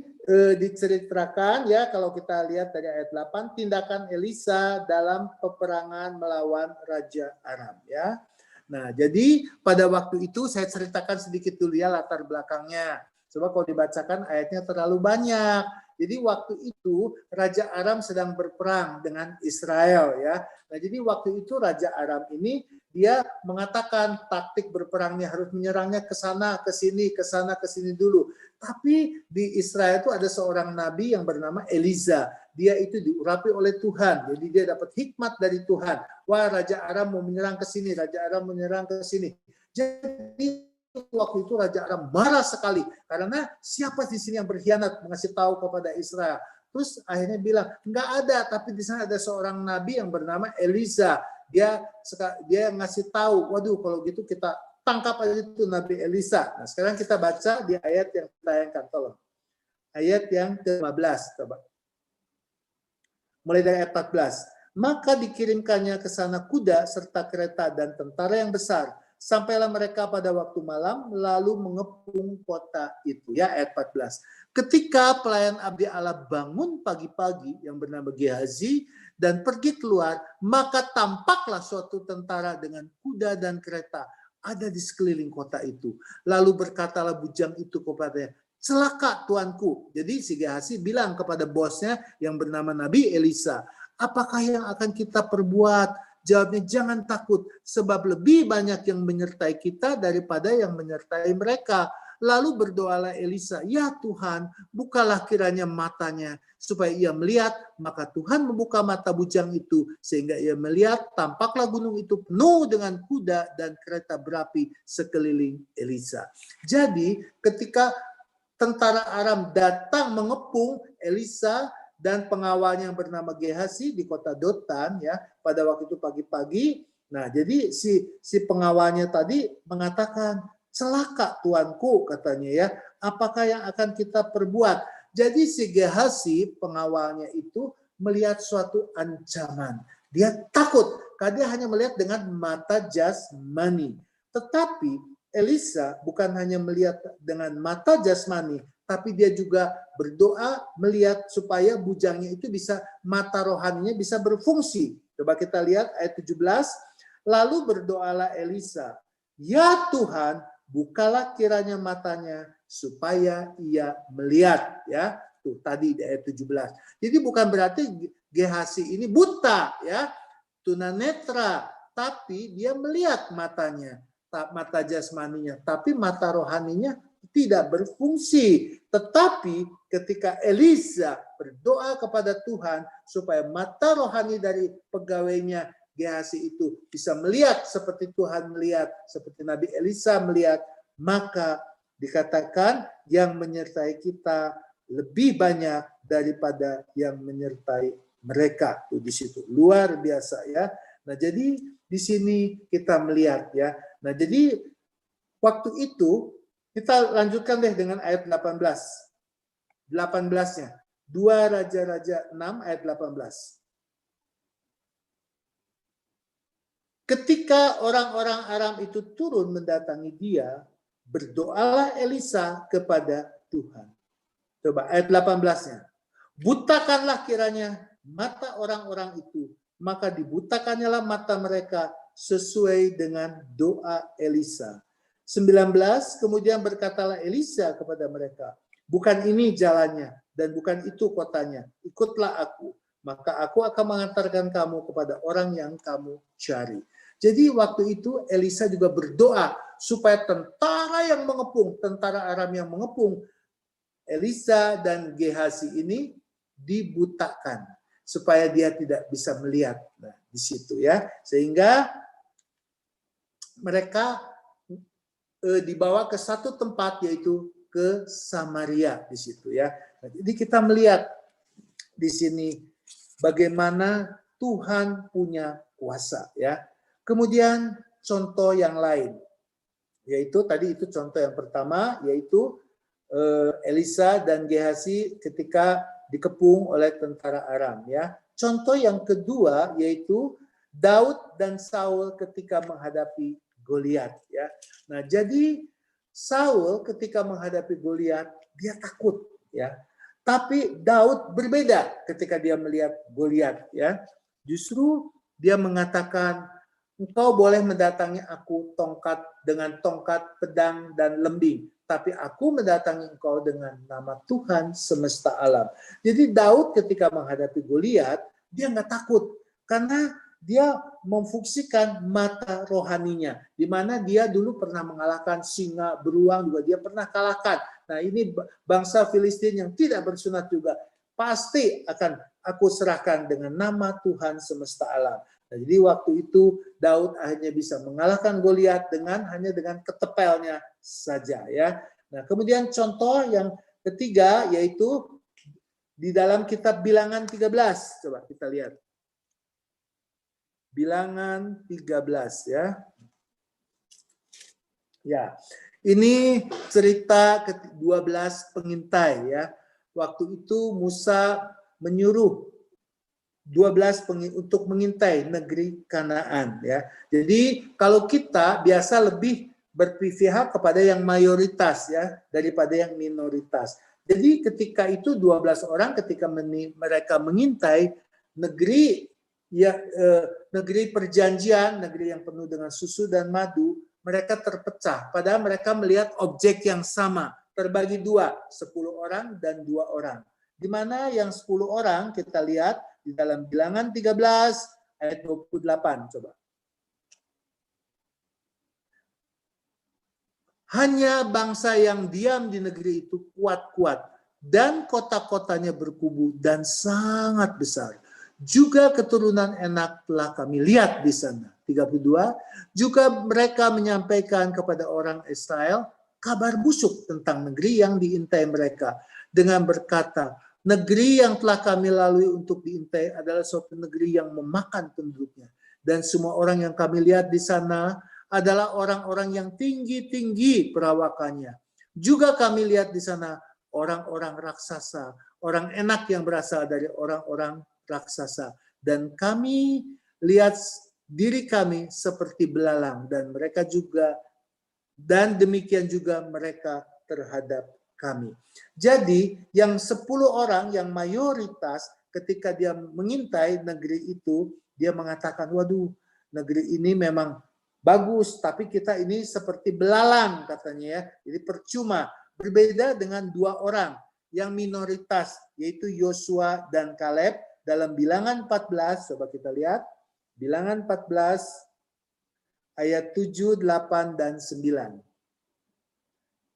Speaker 3: diceritakan ya, kalau kita lihat dari ayat 8, tindakan Elisa dalam peperangan melawan Raja Aram ya. Nah, jadi pada waktu itu saya ceritakan sedikit dulu ya latar belakangnya. Coba kalau dibacakan ayatnya terlalu banyak. Jadi waktu itu Raja Aram sedang berperang dengan Israel ya. Nah, jadi waktu itu Raja Aram ini dia mengatakan taktik berperangnya harus menyerangnya ke sana, ke sini dulu. Tapi di Israel itu ada seorang nabi yang bernama Elisa. Dia itu diurapi oleh Tuhan. Jadi dia dapat hikmat dari Tuhan. Wah, Raja Aram mau menyerang ke sini, Raja Aram menyerang ke sini. Jadi waktu itu Raja Aram marah sekali karena siapa di sini yang berkhianat mengasih tahu kepada Israel. Terus akhirnya bilang enggak ada, tapi di sana ada seorang nabi yang bernama Elisa. Dia ngasih tahu, waduh kalau gitu kita tangkap aja itu Nabi Elisa. Nah, sekarang kita baca di ayat yang ditayangkan, tolong. Ayat yang ke-15, coba. Mulai dari ayat 14. Maka dikirimkannya ke sana kuda serta kereta dan tentara yang besar. Sampailah mereka pada waktu malam, lalu mengepung kota itu. Ya, ayat 14. Ketika pelayan abdi Allah bangun pagi-pagi yang bernama Gehazi dan pergi keluar, maka tampaklah suatu tentara dengan kuda dan kereta ada di sekeliling kota itu. Lalu berkatalah bujang itu kepadanya, celaka tuanku. Jadi si Gehazi bilang kepada bosnya yang bernama Nabi Elisa, apakah yang akan kita perbuat? Jawabnya, jangan takut, sebab lebih banyak yang menyertai kita daripada yang menyertai mereka. Lalu berdoalah Elisa, ya Tuhan, bukalah kiranya matanya, supaya ia melihat. Maka Tuhan membuka mata bujang itu, sehingga ia melihat, tampaklah gunung itu penuh dengan kuda dan kereta berapi sekeliling Elisa. Jadi ketika tentara Aram datang mengepung Elisa dan pengawalnya yang bernama Gehazi di kota Dotan ya pada waktu itu pagi-pagi. Nah, jadi si pengawalnya tadi mengatakan, celaka tuanku katanya ya, apakah yang akan kita perbuat? Jadi si Gehazi pengawalnya itu melihat suatu ancaman. Dia takut karena dia hanya melihat dengan mata jasmani. Tetapi Elisa bukan hanya melihat dengan mata jasmani, tapi dia juga berdoa melihat supaya bujangnya itu bisa, mata rohaninya bisa berfungsi. Coba kita lihat ayat 17. Lalu berdoalah Elisa, ya Tuhan, bukalah kiranya matanya supaya ia melihat. Ya, tuh tadi di ayat 17. Jadi bukan berarti Gehazi ini buta ya, tunanetra, tapi dia melihat matanya, mata jasmaninya, tapi mata rohaninya tidak berfungsi. Tetapi ketika Elisa berdoa kepada Tuhan supaya mata rohani dari pegawainya Gehazi itu bisa melihat seperti Tuhan melihat, seperti Nabi Elisa melihat, maka dikatakan yang menyertai kita lebih banyak daripada yang menyertai mereka. Tuh di situ luar biasa ya. Nah, jadi di sini kita melihat ya. Nah, jadi waktu itu kita lanjutkan deh dengan ayat 18. 18-nya. 2 Raja-Raja 6 ayat 18. Ketika orang-orang Aram itu turun mendatangi dia, berdoalah Elisa kepada Tuhan. Coba ayat 18-nya. Butakanlah kiranya mata orang-orang itu, maka dibutakannya lah mata mereka sesuai dengan doa Elisa. 19, kemudian berkatalah Elisa kepada mereka, bukan ini jalannya dan bukan itu kotanya, ikutlah aku, maka aku akan mengantarkan kamu kepada orang yang kamu cari. Jadi waktu itu Elisa juga berdoa supaya tentara Aram yang mengepung Elisa dan Gehazi ini dibutakan supaya dia tidak bisa melihat. Nah, di situ ya, sehingga mereka dibawa ke satu tempat, yaitu ke Samaria di situ ya. Nah, jadi kita melihat di sini bagaimana Tuhan punya kuasa ya. Kemudian contoh yang lain, yaitu tadi itu contoh yang pertama, yaitu Elisa dan Gehazi ketika dikepung oleh tentara Aram ya. Contoh yang kedua yaitu Daud dan Saul ketika menghadapi Goliat ya. Nah, jadi Saul ketika menghadapi Goliat dia takut ya. Tapi Daud berbeda ketika dia melihat Goliat ya. Justru dia mengatakan, engkau boleh mendatangi aku dengan tongkat, pedang, dan lembing. Tapi aku mendatangi engkau dengan nama Tuhan semesta alam. Jadi Daud ketika menghadapi Goliat, dia nggak takut. Karena dia memfungsikan mata rohaninya. Di mana dia dulu pernah mengalahkan singa, beruang juga dia pernah kalahkan. Nah ini bangsa Filistin yang tidak bersunat juga. Pasti akan aku serahkan dengan nama Tuhan semesta alam. Nah, jadi waktu itu Daud akhirnya bisa mengalahkan Goliat hanya dengan ketepelnya saja ya. Nah, kemudian contoh yang ketiga yaitu di dalam kitab Bilangan 13. Coba kita lihat. Bilangan 13 ya. Ya. Ini cerita ke-12 pengintai ya. Waktu itu Musa menyuruh 12 untuk mengintai negeri Kanaan ya. Jadi kalau kita biasa lebih berpihak kepada yang mayoritas ya daripada yang minoritas. Jadi ketika itu 12 orang ketika mereka mengintai negeri negeri perjanjian, negeri yang penuh dengan susu dan madu, mereka terpecah. Padahal mereka melihat objek yang sama, terbagi dua, 10 orang dan 2 orang. Di mana yang 10 orang kita lihat di dalam Bilangan 13 ayat 28 coba. Hanya bangsa yang diam di negeri itu kuat-kuat dan kota-kotanya berkubu dan sangat besar. Juga keturunan Enak telah kami lihat di sana. 32. Juga mereka menyampaikan kepada orang Israel kabar busuk tentang negeri yang diintai mereka dengan berkata, negeri yang telah kami lalui untuk diintai adalah suatu negeri yang memakan penduduknya. Dan semua orang yang kami lihat di sana adalah orang-orang yang tinggi-tinggi perawakannya. Juga kami lihat di sana orang-orang raksasa, orang Enak yang berasal dari orang-orang raksasa. Dan kami lihat diri kami seperti belalang dan mereka juga, dan demikian juga mereka terhadap kami. Jadi yang 10 orang yang mayoritas ketika dia mengintai negeri itu, dia mengatakan, waduh negeri ini memang bagus, tapi kita ini seperti belalang katanya ya. Jadi percuma. Berbeda dengan 2 orang yang minoritas, yaitu Yosua dan Kaleb dalam Bilangan 14, coba kita lihat. Bilangan 14 ayat 7, 8, dan 9.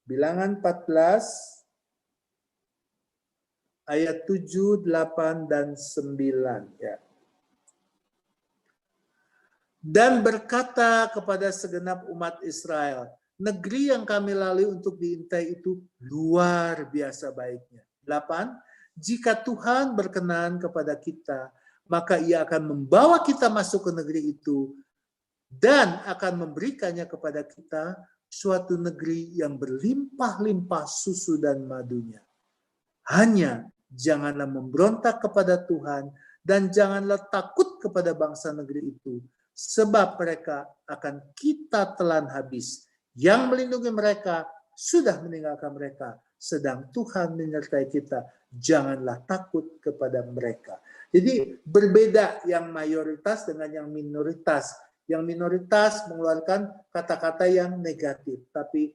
Speaker 3: Bilangan 14 ayat 7, 8, dan 9 ya. Dan berkata kepada segenap umat Israel, negeri yang kami lalui untuk diintai itu luar biasa baiknya. 8. Jika Tuhan berkenan kepada kita, maka Ia akan membawa kita masuk ke negeri itu dan akan memberikannya kepada kita, suatu negeri yang berlimpah-limpah susu dan madunya. Hanya janganlah memberontak kepada Tuhan dan janganlah takut kepada bangsa negeri itu, sebab mereka akan kita telan habis. Yang melindungi mereka sudah meninggalkan mereka, sedang Tuhan menyertai kita. Janganlah takut kepada mereka. Jadi berbeda yang mayoritas dengan yang minoritas. Yang minoritas mengeluarkan kata-kata yang negatif, tapi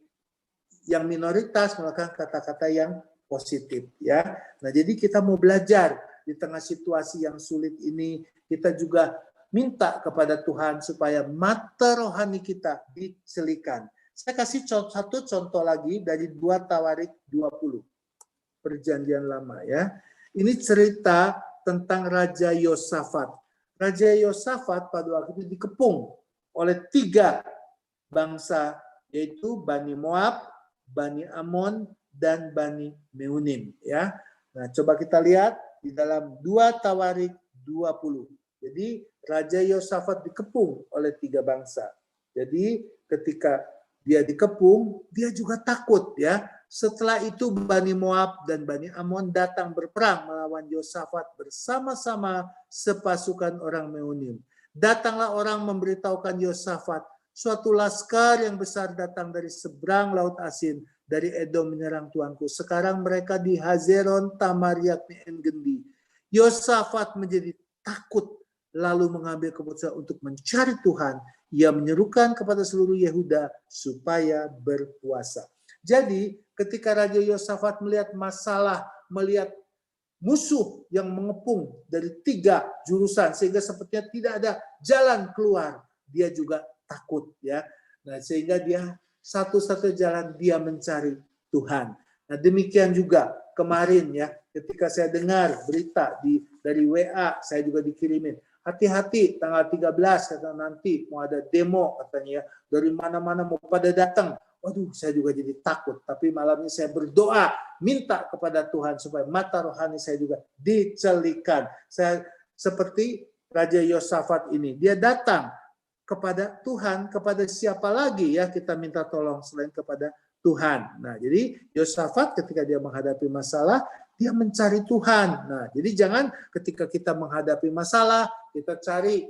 Speaker 3: yang minoritas mengeluarkan kata-kata yang positif ya. Nah, jadi kita mau belajar di tengah situasi yang sulit ini, kita juga minta kepada Tuhan supaya mata rohani kita dicelikan. Saya kasih satu contoh lagi dari 2 Tawarik 20. Perjanjian Lama ya. Ini cerita tentang Raja Yosafat. Raja Yosafat pada waktu itu dikepung oleh 3 bangsa, yaitu Bani Moab, Bani Amon, dan Bani Meunim ya. Nah, coba kita lihat di dalam 2 Tawarik 20. Jadi Raja Yosafat dikepung oleh 3 bangsa. Jadi ketika dia dikepung, dia juga takut ya. Setelah itu Bani Moab dan Bani Amon datang berperang melawan Yosafat bersama-sama sepasukan orang Meunim. Datanglah orang memberitahukan Yosafat, suatu laskar yang besar datang dari seberang Laut Asin, dari Edom menyerang tuanku. Sekarang mereka di Hazeron Tamar yakni En-Gendi. Yosafat menjadi takut lalu mengambil keputusan untuk mencari Tuhan. Ia menyerukan kepada seluruh Yehuda supaya berpuasa. Jadi ketika Raja Yosafat melihat masalah, melihat musuh yang mengepung dari 3 jurusan sehingga sepertinya tidak ada jalan keluar, dia juga takut ya. Nah, sehingga dia satu-satunya jalan dia mencari Tuhan. Nah, demikian juga kemarin ya, ketika saya dengar berita dari WA, saya juga dikirimin, hati-hati tanggal 13 kata nanti mau ada demo katanya ya, dari mana-mana mau pada datang. Waduh, saya juga jadi takut. Tapi malam ini saya berdoa, minta kepada Tuhan supaya mata rohani saya juga dicelikan. Saya seperti Raja Yosafat ini, dia datang kepada Tuhan, kepada siapa lagi ya kita minta tolong selain kepada Tuhan. Nah, jadi Yosafat ketika dia menghadapi masalah, dia mencari Tuhan. Nah, jadi jangan ketika kita menghadapi masalah, kita cari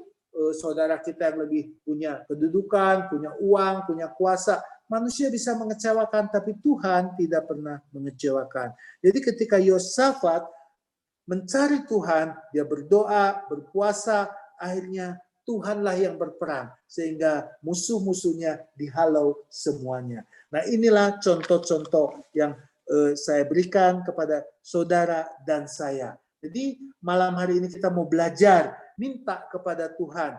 Speaker 3: saudara kita yang lebih punya kedudukan, punya uang, punya kuasa. Manusia bisa mengecewakan, tapi Tuhan tidak pernah mengecewakan. Jadi ketika Yosafat mencari Tuhan, dia berdoa, berpuasa, akhirnya Tuhanlah yang berperang, sehingga musuh-musuhnya dihalau semuanya. Nah, inilah contoh-contoh yang saya berikan kepada saudara dan saya. Jadi malam hari ini kita mau belajar, minta kepada Tuhan.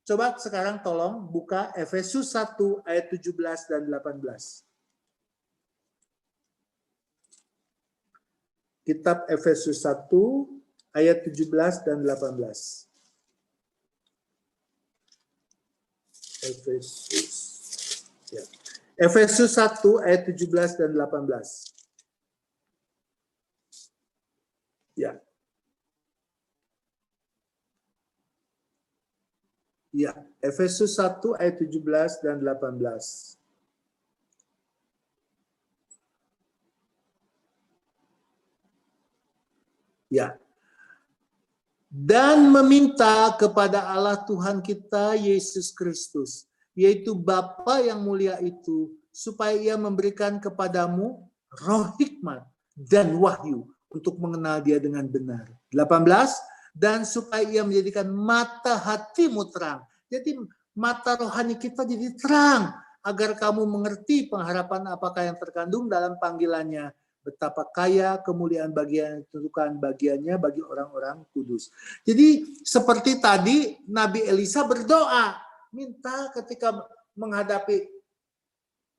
Speaker 3: Coba sekarang tolong buka Efesus 1 ayat 17 dan 18. Kitab Efesus 1 ayat 17 dan 18. Efesus 1 ayat 17 dan 18. Ya. Ya, Efesus 1 ayat 17 dan 18. Ya. Dan meminta kepada Allah Tuhan kita Yesus Kristus, yaitu Bapa yang mulia itu, supaya Ia memberikan kepadamu roh hikmat dan wahyu untuk mengenal Dia dengan benar. 18, dan supaya Ia menjadikan mata hatimu terang. Jadi mata rohani kita jadi terang, agar kamu mengerti pengharapan apakah yang terkandung dalam panggilannya, betapa kaya kemuliaan bagian yang ditentukan bagiannya bagi orang-orang kudus. Jadi seperti tadi Nabi Elisa berdoa, minta ketika menghadapi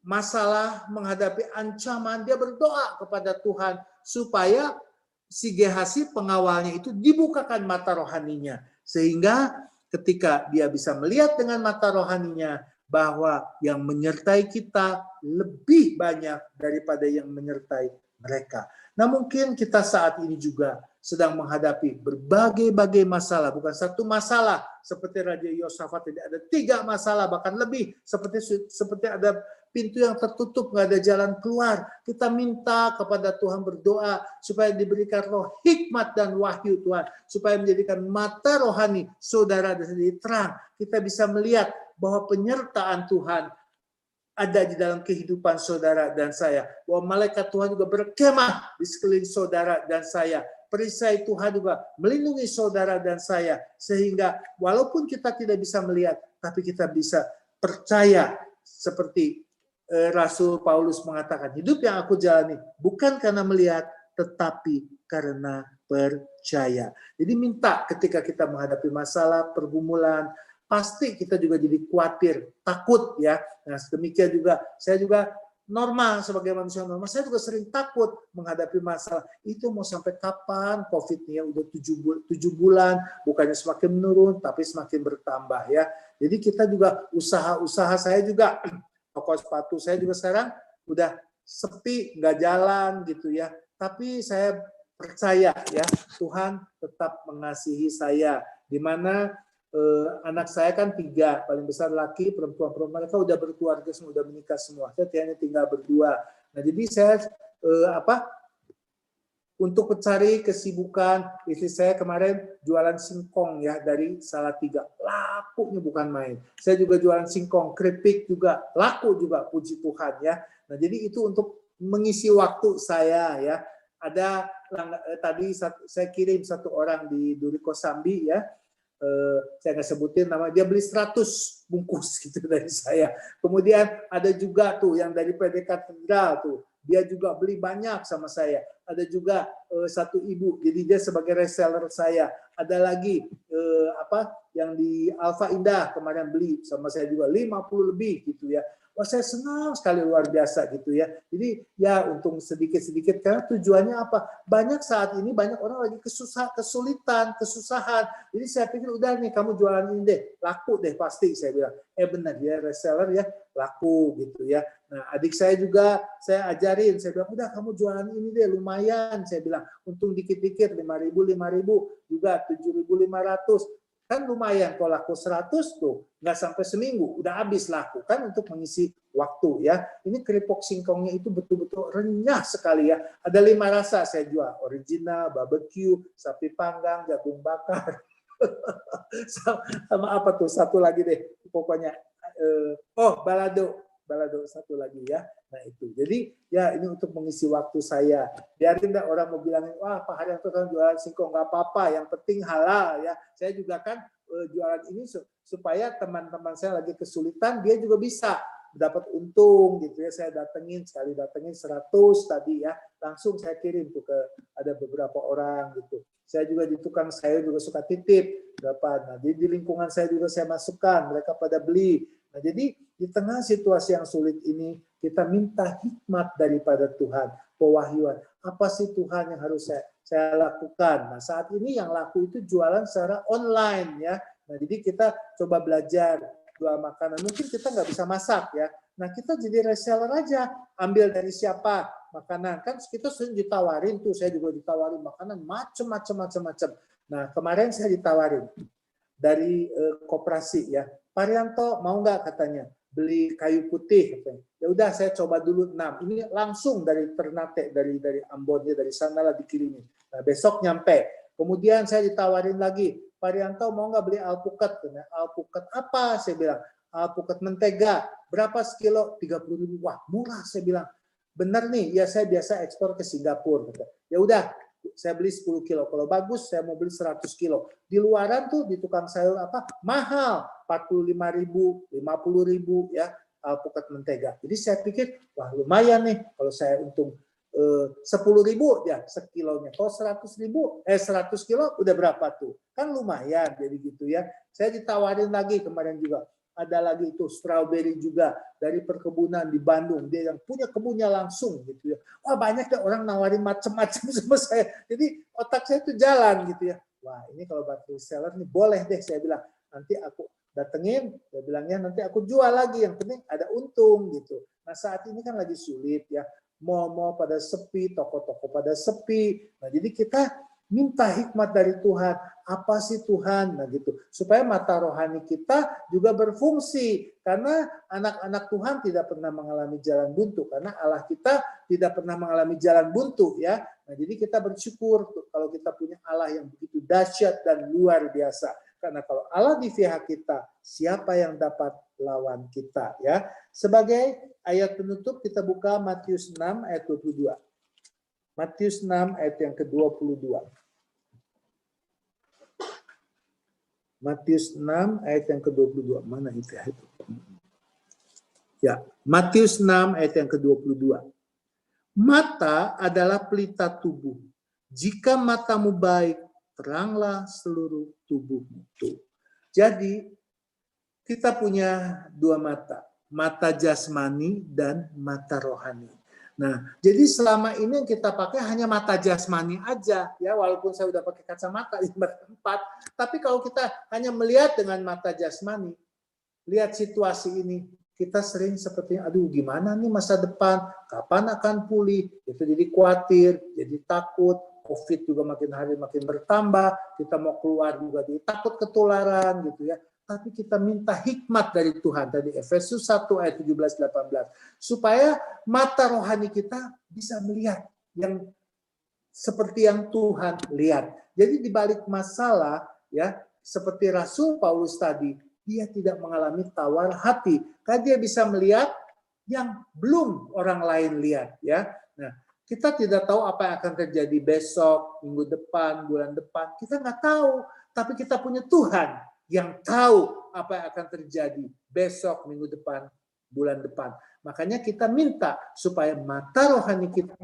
Speaker 3: masalah, menghadapi ancaman, dia berdoa kepada Tuhan supaya si Gehazi pengawalnya itu dibukakan mata rohaninya, sehingga ketika dia bisa melihat dengan mata rohaninya bahwa yang menyertai kita lebih banyak daripada yang menyertai mereka. Nah, mungkin kita saat ini juga sedang menghadapi berbagai-bagai masalah, bukan satu masalah seperti Raja Yosafat, tidak ada 3 masalah bahkan lebih, seperti ada pintu yang tertutup, nggak ada jalan keluar. Kita minta kepada Tuhan, berdoa supaya diberikan roh hikmat dan wahyu Tuhan, supaya menjadikan mata rohani saudara dan sendiri terang. Kita bisa melihat bahwa penyertaan Tuhan ada di dalam kehidupan saudara dan saya. Bahwa malaikat Tuhan juga berkemah di sekeliling saudara dan saya. Perisai Tuhan juga melindungi saudara dan saya. Sehingga walaupun kita tidak bisa melihat, tapi kita bisa percaya seperti Rasul Paulus mengatakan, hidup yang aku jalani bukan karena melihat, tetapi karena percaya. Jadi minta ketika kita menghadapi masalah, pergumulan, pasti kita juga jadi khawatir, takut ya. Nah, demikian juga saya juga normal sebagai manusia normal, saya juga sering takut menghadapi masalah. Itu mau sampai kapan COVID-nya udah 7 bulan, bukannya semakin menurun tapi semakin bertambah ya. Jadi kita juga usaha-usaha saya juga, toko sepatu saya juga sekarang udah sepi, nggak jalan gitu ya. Tapi saya percaya ya, Tuhan tetap mengasihi saya. Di mana anak saya kan 3, paling besar laki, perempuan mereka udah berkeluarga semua, udah menikah semua. Saya hanya tinggal berdua. Nah, jadi saya untuk mencari kesibukan, istri saya kemarin jualan singkong ya dari Salatiga, lakunya bukan main. Saya juga jualan singkong, keripik juga laku juga, puji Tuhan ya. Nah, jadi itu untuk mengisi waktu saya ya. Ada tadi saya kirim 1 orang di Duri Kosambi ya, saya nggak sebutin nama, dia beli 100 bungkus gitu dari saya. Kemudian ada juga tuh yang dari PD Katedral tuh, dia juga beli banyak sama saya. Ada juga satu ibu, jadi dia sebagai reseller saya. Ada lagi yang di Alfa Indah kemarin beli sama saya juga 50 lebih gitu ya. Wah, saya senang sekali, luar biasa gitu ya. Jadi ya untung sedikit-sedikit, karena tujuannya apa? Banyak saat ini banyak orang lagi kesulitan, kesusahan. Jadi saya pikir udah nih kamu jualan ini deh, laku deh pasti, saya bilang. Benar ya, reseller ya, laku gitu ya. Nah, adik saya juga saya ajarin, saya bilang udah kamu jualan ini deh, lumayan, saya bilang. Untung dikit-dikit, 5.000 juga 7.500. Kan lumayan, kalau laku 100 tuh nggak sampai seminggu udah habis laku kan, untuk mengisi waktu ya. Ini keripik singkongnya itu betul-betul renyah sekali ya. Ada 5 rasa saya jual, original, barbecue, sapi panggang, jagung bakar. Sama apa tuh satu lagi deh pokoknya, balado satu lagi ya. Nah itu, jadi ya ini untuk mengisi waktu saya. Biarin dah orang mau bilangin, wah Pak Haryanto kan jualan singkong, nggak apa-apa, yang penting halal ya. Saya juga kan jualan ini supaya teman-teman saya lagi kesulitan, dia juga bisa dapat untung gitu ya. Saya datengin 100 tadi ya, langsung saya kirim tuh ke ada beberapa orang gitu. Saya juga di tukang sayur juga suka titip berapa. Nah, di lingkungan saya juga saya masukkan, mereka pada beli. Nah, jadi di tengah situasi yang sulit ini, kita minta hikmat daripada Tuhan, pewahyuan. Apa sih Tuhan yang harus saya lakukan? Nah, saat ini yang laku itu jualan secara online ya. Nah, jadi kita coba belajar jual makanan. Mungkin kita nggak bisa masak ya. Nah, kita jadi reseller aja. Ambil dari siapa makanan. Kan kita sering ditawarin tuh, saya juga ditawarin makanan macam-macam. Nah, kemarin saya ditawarin dari koperasi ya. Pak Haryanto mau nggak katanya beli kayu putih katanya. Ya udah saya coba dulu 6. Ini langsung dari Ternate, dari Ambonnya, dari sana lah dikirimin. Nah, besok nyampe. Kemudian saya ditawarin lagi, Pak Haryanto mau nggak beli alpukat? Alpukat apa? Saya bilang alpukat mentega. Berapa sekilo? 30.000. Wah murah, saya bilang. Bener nih, ya saya biasa ekspor ke Singapura. Ya udah, saya beli 10 kilo. Kalau bagus, saya mau beli 100 kilo. Di luaran tuh, di tukang sayur mahal. 45.000, 50.000 ya, alpukat mentega. Jadi saya pikir, wah lumayan nih, kalau saya untung 10.000 ya sekilonya. Kalau 100 kilo udah berapa tuh? Kan lumayan, jadi gitu ya. Saya ditawarin lagi kemarin juga. Ada lagi itu strawberry juga dari perkebunan di Bandung, dia yang punya kebunnya langsung gitu ya. Wah banyak deh orang nawarin macam-macam sama saya. Jadi otak saya tuh jalan gitu ya. Wah ini kalau buat reseller nih boleh deh, saya bilang. Nanti aku datengin, dia bilangnya nanti aku jual lagi, yang penting ada untung gitu. Nah saat ini kan lagi sulit ya. Mal-mal pada sepi, toko-toko pada sepi. Nah jadi kita minta hikmat dari Tuhan. Apa sih Tuhan? Nah gitu. Supaya mata rohani kita juga berfungsi. Karena anak-anak Tuhan tidak pernah mengalami jalan buntu. Karena Allah kita tidak pernah mengalami jalan buntu ya. Nah jadi kita bersyukur kalau kita punya Allah yang begitu dahsyat dan luar biasa. Karena kalau Allah di pihak kita, siapa yang dapat lawan kita ya. Sebagai ayat penutup kita buka Matius 6 ayat 22. Matius 6 ayat yang ke-22. Matius 6 ayat yang ke-22. Mana itu ya? Ya, Matius 6 ayat yang ke-22. Mata adalah pelita tubuh. Jika matamu baik, teranglah seluruh tubuhmu. Tuh. Jadi, kita punya 2 mata. Mata jasmani dan mata rohani. Nah, jadi selama ini yang kita pakai hanya mata jasmani aja, ya walaupun saya udah pakai kacamata di tempat, tapi kalau kita hanya melihat dengan mata jasmani, lihat situasi ini, kita sering seperti, aduh gimana nih masa depan, kapan akan pulih, itu jadi khawatir, jadi takut, COVID juga makin hari makin bertambah, kita mau keluar juga jadi takut ketularan gitu ya. Tapi kita minta hikmat dari Tuhan. Tadi Efesus 1 ayat 17-18. Supaya mata rohani kita bisa melihat yang seperti yang Tuhan lihat. Jadi di balik masalah, ya seperti Rasul Paulus tadi, dia tidak mengalami tawar hati. Karena dia bisa melihat yang belum orang lain lihat. Ya. Nah, kita tidak tahu apa yang akan terjadi besok, minggu depan, bulan depan. Kita nggak tahu. tapi kita punya Tuhan yang tahu apa yang akan terjadi besok, minggu depan, bulan depan. Makanya kita minta supaya mata rohani kita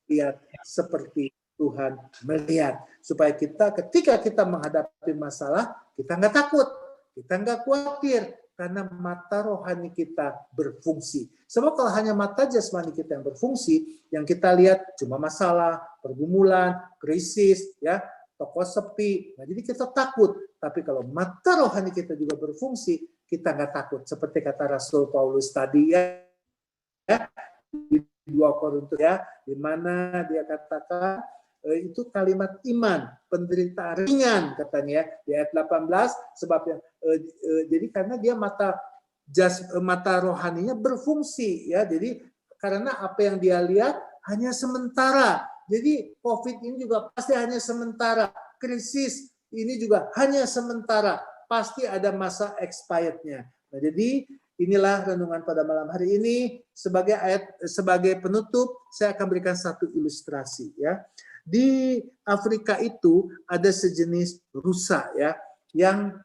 Speaker 3: lihat seperti Tuhan melihat. Supaya kita ketika kita menghadapi masalah, kita nggak takut, kita nggak khawatir, karena mata rohani kita berfungsi. Sebab kalau hanya mata jasmani kita yang berfungsi, yang kita lihat cuma masalah, pergumulan, krisis, ya, toko sepi. Nah, jadi kita takut. Tapi kalau mata rohani kita juga berfungsi, kita nggak takut. Seperti kata Rasul Paulus tadi, ya, di 2 Korintus, ya, di mana dia katakan itu kalimat iman, penderitaan ringan katanya, ya, di ayat 18, sebabnya jadi karena dia mata rohaninya berfungsi, ya, jadi karena apa yang dia lihat hanya sementara. Jadi COVID ini juga pasti hanya sementara, krisis ini juga hanya sementara, pasti ada masa expirednya. Nah, jadi inilah renungan pada malam hari ini. Sebagai penutup, saya akan berikan satu ilustrasi, ya. Di Afrika itu ada sejenis rusa, ya, yang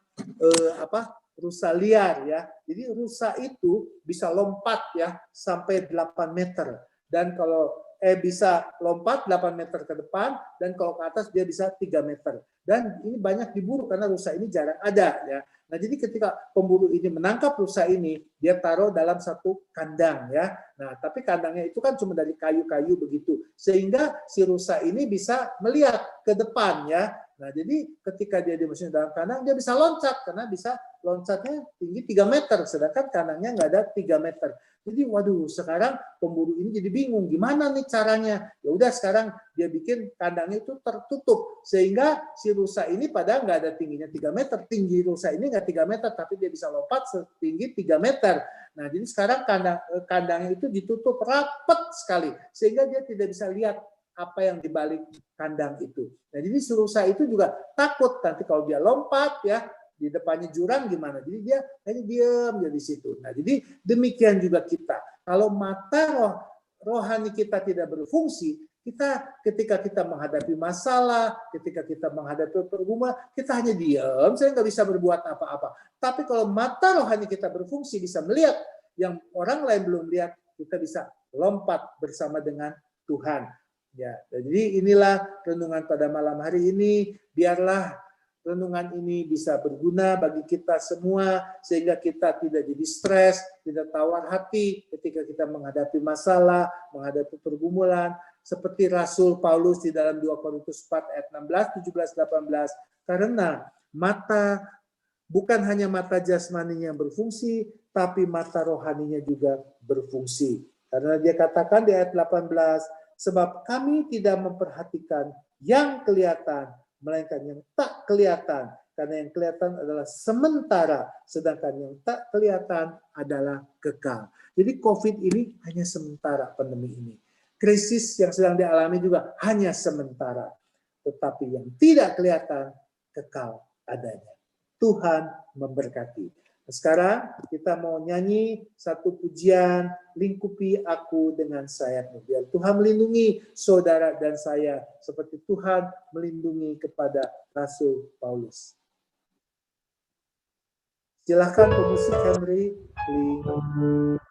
Speaker 3: rusa liar, ya. Jadi rusa itu bisa lompat, ya, sampai 8 meter. Dan kalau bisa lompat 8 meter ke depan, dan kalau ke atas dia bisa 3 meter. Dan ini banyak diburu karena rusa ini jarang ada, ya. Nah, jadi ketika pemburu ini menangkap rusa ini, dia taruh dalam satu kandang, ya. Nah, tapi kandangnya itu kan cuma dari kayu-kayu begitu, sehingga si rusa ini bisa melihat ke depan, ya. Nah, jadi ketika dia dimasukin dalam kandang, dia bisa loncat, karena bisa loncatnya tinggi 3 meter, sedangkan kandangnya nggak ada 3 meter. Jadi, waduh, sekarang pemburu ini jadi bingung, gimana nih caranya? Ya udah, sekarang dia bikin kandangnya itu tertutup, sehingga si rusa ini padahal nggak ada tingginya 3 meter, tinggi rusa ini nggak 3 meter, tapi dia bisa lompat setinggi 3 meter. Nah, jadi sekarang kandangnya itu ditutup rapat sekali, sehingga dia tidak bisa lihat apa yang dibalik kandang itu. Nah, jadi si rusa itu juga takut nanti kalau dia lompat, ya, di depannya jurang gimana. Jadi dia hanya diam di situ. Nah, jadi demikian juga kita. Kalau mata rohani kita tidak berfungsi, kita ketika kita menghadapi masalah, ketika kita menghadapi pergumulan, kita hanya diam, saya nggak bisa berbuat apa-apa. Tapi kalau mata rohani kita berfungsi, bisa melihat yang orang lain belum lihat, kita bisa lompat bersama dengan Tuhan. Ya, jadi inilah renungan pada malam hari ini. Biarlah renungan ini bisa berguna bagi kita semua, sehingga kita tidak jadi stres, tidak tawar hati ketika kita menghadapi masalah, menghadapi pergumulan, seperti Rasul Paulus di dalam 2 Korintus 4 ayat 16, 17, 18, karena bukan hanya mata jasmaninya yang berfungsi, tapi mata rohaninya juga berfungsi. Karena dia katakan di ayat 18, sebab kami tidak memperhatikan yang kelihatan, melainkan yang tak kelihatan. Karena yang kelihatan adalah sementara, sedangkan yang tak kelihatan adalah kekal. Jadi COVID ini hanya sementara, pandemi ini. Krisis yang sedang dialami juga hanya sementara. Tetapi yang tidak kelihatan, kekal adanya. Tuhan memberkati. Sekarang kita mau nyanyi satu pujian, lingkupi aku dengan sayapmu. Biar Tuhan melindungi saudara dan saya seperti Tuhan melindungi kepada Rasul Paulus. Silakan pemusik Henry.
Speaker 7: Naon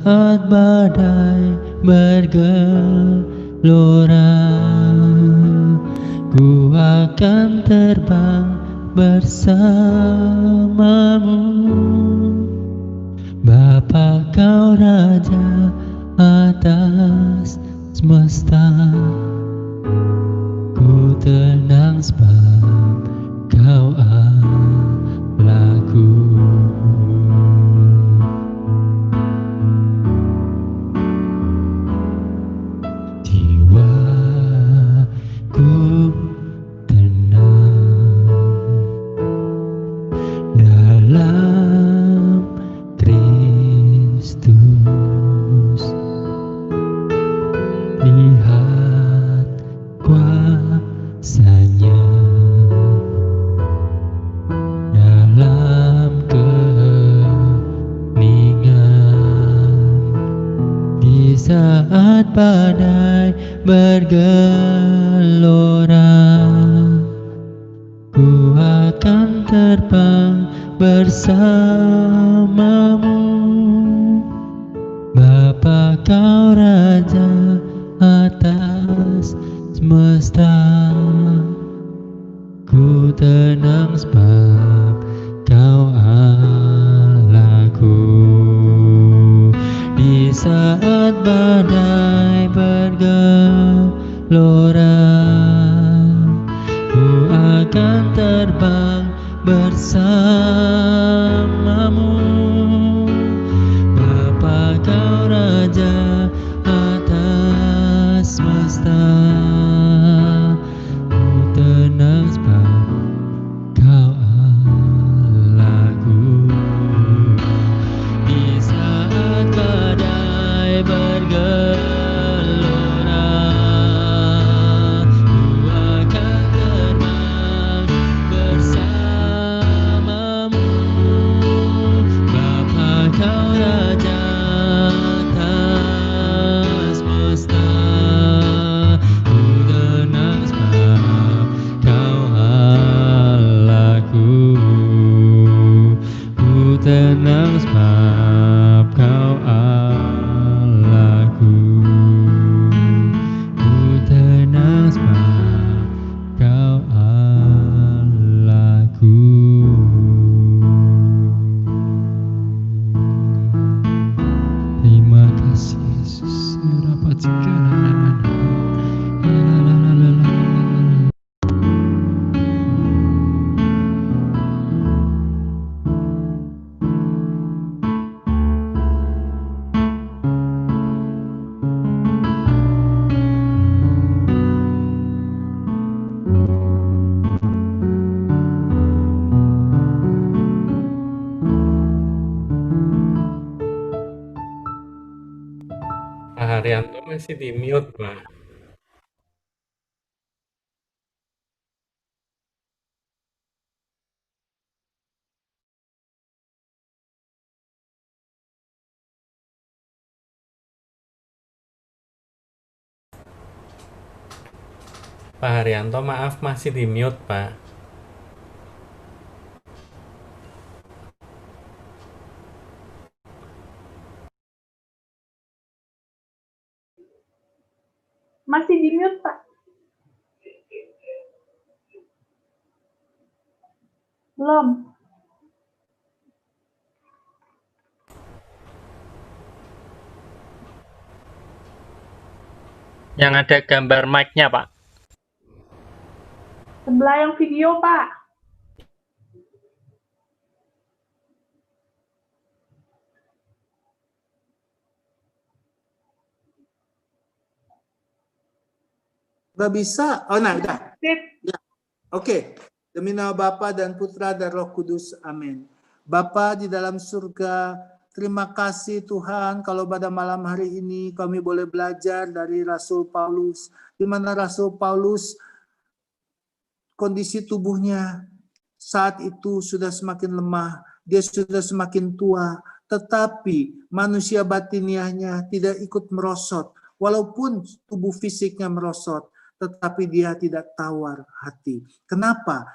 Speaker 7: saat badai bergelora, ku akan terbang bersamamu. Bapa, kau Raja atas semesta, ku tenang sebab kau Allahku. Jiwaku tenang dalam Kristus, lihat kuasa-Nya dalam keheningan. Di saat badai bergelora, ku akan terbang bersamamu. Bapa, kau Raja atas semesta, ku tenang sebab kau Allahku. Di saat badai bergelora, ku akan terbang bersamamu. Bapa, kau Raja atas semesta, ku tenang sebab kau Allahku. Di saat badai bergelora, ku akan terbang bersamamu. Bapa, kau Raja atas semesta, ku tenang sebab kau Allahku. Ku tenang sebab kau Allahku. Ku tenang sebab kau Allahku. Terima kasih Yesus. Rapat
Speaker 6: Pak Haryanto masih di mute, Pak. Pak Haryanto, maaf masih di mute, Pak.
Speaker 8: Masih di mute, Pak. Belum.
Speaker 1: Yang ada gambar mic-nya, Pak.
Speaker 8: Sebelah yang video, Pak.
Speaker 3: Nggak bisa? Oh, nah, udah.
Speaker 8: Sip.
Speaker 3: Ya. Oke. Demi nama Bapa dan Putra dan Roh Kudus. Amin. Bapa di dalam surga, terima kasih Tuhan kalau pada malam hari ini kami boleh belajar dari Rasul Paulus, di mana Rasul Paulus kondisi tubuhnya saat itu sudah semakin lemah, dia sudah semakin tua, tetapi manusia batiniahnya tidak ikut merosot. Walaupun tubuh fisiknya merosot, tetapi dia tidak tawar hati. Kenapa?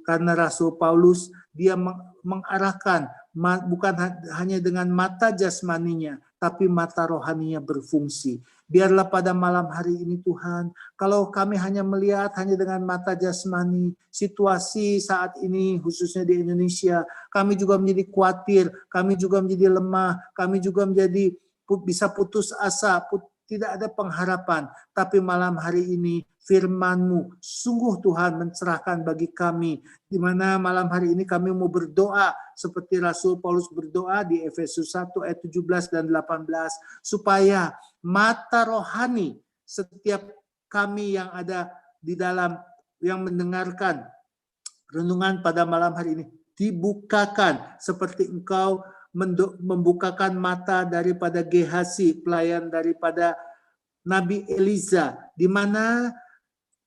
Speaker 3: Karena Rasul Paulus dia mengarahkan, bukan hanya dengan mata jasmaninya, tapi mata rohaninya berfungsi. Biarlah pada malam hari ini Tuhan, kalau kami hanya melihat hanya dengan mata jasmani, situasi saat ini khususnya di Indonesia, kami juga menjadi khawatir, kami juga menjadi lemah, kami juga menjadi bisa putus asa, tidak ada pengharapan. Tapi malam hari ini firman-Mu sungguh Tuhan mencerahkan bagi kami, di mana malam hari ini kami mau berdoa seperti Rasul Paulus berdoa di Efesus 1 ayat 17 dan 18, supaya mata rohani setiap kami yang ada di dalam, yang mendengarkan renungan pada malam hari ini, dibukakan seperti Engkau membukakan mata daripada Gehazi, pelayan daripada Nabi Elisa, di mana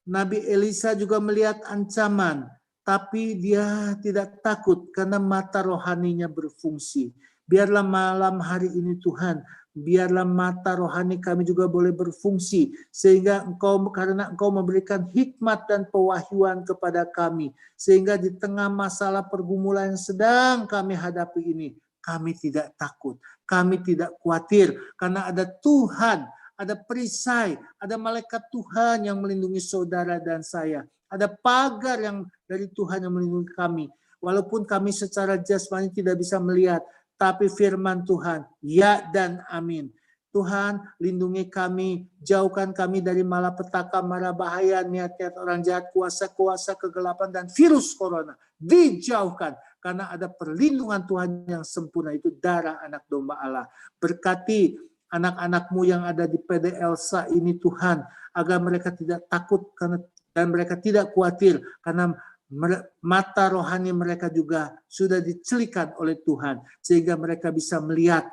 Speaker 3: Nabi Elisa juga melihat ancaman, tapi dia tidak takut karena mata rohaninya berfungsi. Biarlah malam hari ini Tuhan, biarlah mata rohani kami juga boleh berfungsi, sehingga karena Engkau memberikan hikmat dan pewahyuan kepada kami, sehingga di tengah masalah pergumulan yang sedang kami hadapi ini, kami tidak takut, kami tidak khawatir, karena ada Tuhan, ada perisai, ada malaikat Tuhan yang melindungi saudara dan saya. Ada pagar yang dari Tuhan yang melindungi kami. Walaupun kami secara jasmani tidak bisa melihat, tapi firman Tuhan, ya dan amin. Tuhan, lindungi kami, jauhkan kami dari malapetaka, mara bahaya, niat-niat orang jahat, kuasa-kuasa kegelapan, dan virus corona. Dijauhkan, karena ada perlindungan Tuhan yang sempurna, itu darah anak domba Allah. Berkati anak-anak-Mu yang ada di PD Elsa ini Tuhan, agar mereka tidak takut dan mereka tidak khawatir, karena mata rohani mereka juga sudah dicelikan oleh Tuhan, sehingga mereka bisa melihat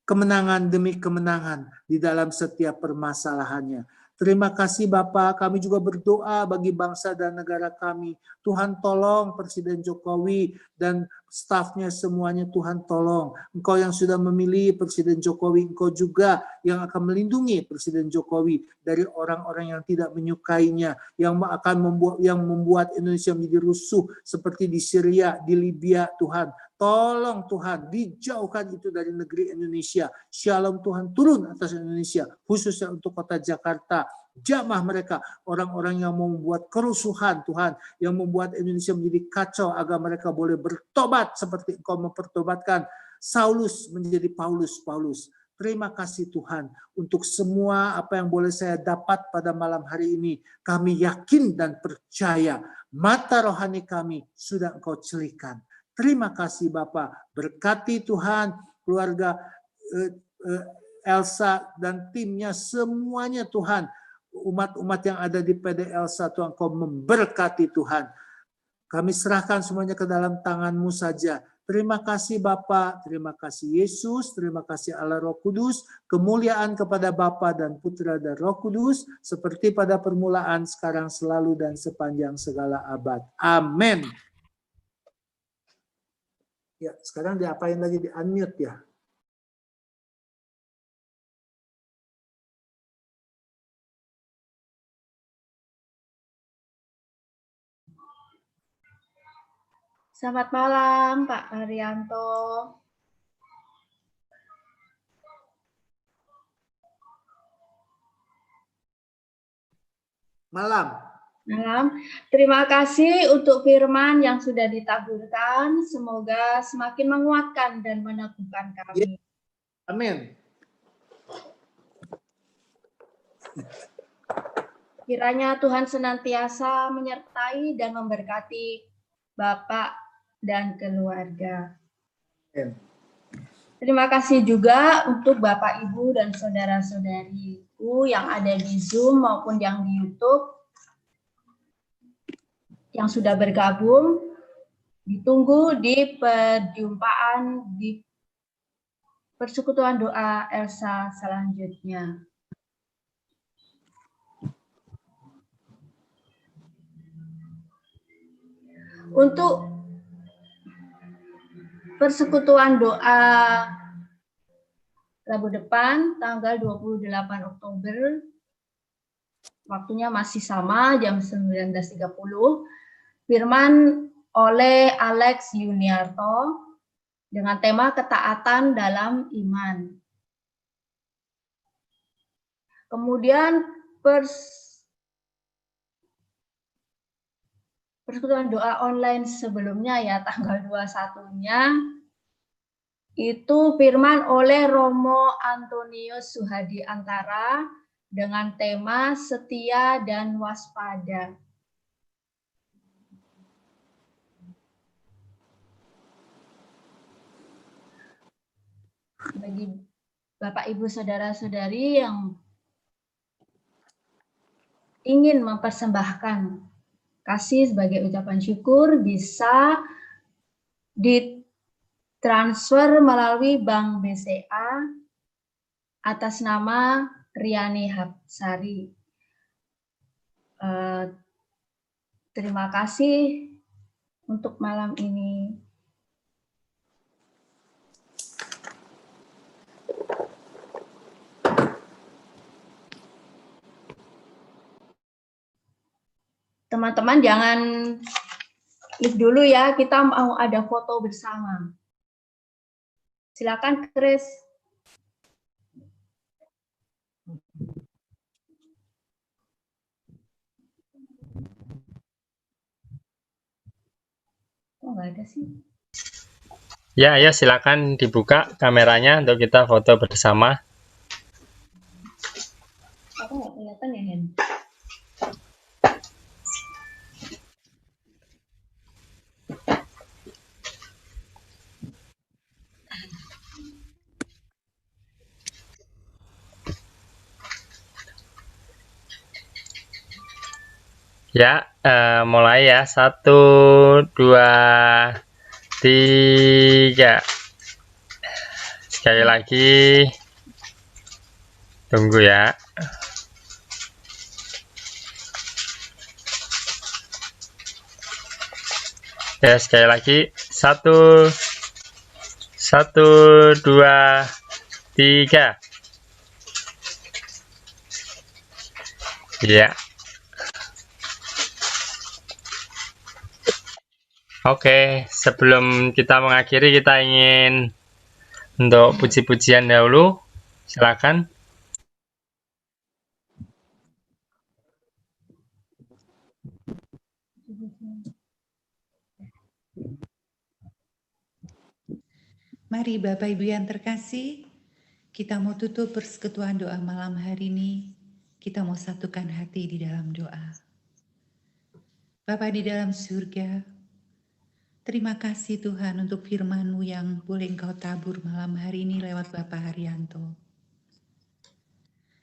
Speaker 3: kemenangan demi kemenangan di dalam setiap permasalahannya. Terima kasih Bapak, kami juga berdoa bagi bangsa dan negara kami. Tuhan tolong Presiden Jokowi dan stafnya semuanya, Tuhan tolong. Engkau yang sudah memilih Presiden Jokowi, Engkau juga yang akan melindungi Presiden Jokowi dari orang-orang yang tidak menyukainya, yang membuat Indonesia menjadi rusuh seperti di Syria, di Libya, Tuhan. Tolong Tuhan, dijauhkan itu dari negeri Indonesia. Shalom Tuhan turun atas Indonesia, khususnya untuk kota Jakarta. Jamah mereka, orang-orang yang mau membuat kerusuhan Tuhan, yang membuat Indonesia menjadi kacau, agar mereka boleh bertobat seperti Engkau mempertobatkan Saulus menjadi Paulus. Terima kasih Tuhan untuk semua apa yang boleh saya dapat pada malam hari ini. Kami yakin dan percaya mata rohani kami sudah Engkau celikan. Terima kasih Bapak, berkati Tuhan keluarga Elsa dan timnya semuanya Tuhan, umat-umat yang ada di PD Elsa Tuhan, Kau memberkati Tuhan. Kami serahkan semuanya ke dalam tangan-Mu saja. Terima kasih Bapa, terima kasih Yesus, terima kasih Allah Roh Kudus, kemuliaan kepada Bapa dan Putra dan Roh Kudus, seperti pada permulaan, sekarang, selalu, dan sepanjang segala abad. Amin. Ya, sekarang diapain lagi, di unmute ya?
Speaker 2: Selamat malam Pak Haryanto.
Speaker 3: Malam.
Speaker 2: Terima kasih untuk firman yang sudah ditaburkan. Semoga semakin menguatkan dan meneguhkan kami.
Speaker 3: Amin.
Speaker 2: Kiranya Tuhan senantiasa menyertai dan memberkati Bapak dan keluarga.
Speaker 3: Amin.
Speaker 2: Terima kasih juga untuk Bapak, Ibu, dan saudara-saudariku yang ada di Zoom maupun yang di YouTube, yang sudah bergabung. Ditunggu di perjumpaan di persekutuan doa Elsa selanjutnya. Untuk persekutuan doa Rabu depan, tanggal 28 Oktober, waktunya masih sama, jam 19.30. Firman oleh Alex Yuniarto dengan tema ketaatan dalam iman. Kemudian persekutuan doa online sebelumnya ya, tanggal 21-nya, itu firman oleh Romo Antonius Suhadi Antara dengan tema setia dan waspada. Bagi Bapak, Ibu, Saudara-saudari yang ingin mempersembahkan kasih sebagai ucapan syukur, bisa ditransfer melalui Bank BCA atas nama Riani Hapsari. Terima kasih untuk malam ini. Teman-teman jangan klik dulu ya, kita mau ada foto bersama. Silakan, Chris. Oh, nggak ada sih.
Speaker 1: Ya, ayo silakan dibuka kameranya untuk kita foto bersama.
Speaker 2: Aku nggak kelihatan ya, Hen?
Speaker 1: Ya, mulai ya. 1, 2, 3. Sekali lagi. Tunggu ya. Ya, sekali lagi. 1, 2, 3. Ya. Oke, sebelum kita mengakhiri, kita ingin untuk puji-pujian dahulu. Silakan.
Speaker 5: Mari Bapak Ibu yang terkasih, kita mau tutup persekutuan doa malam hari ini. Kita mau satukan hati di dalam doa. Bapa di dalam surga, terima kasih Tuhan untuk firman-Mu yang boleh Engkau tabur malam hari ini lewat Bapak Haryanto.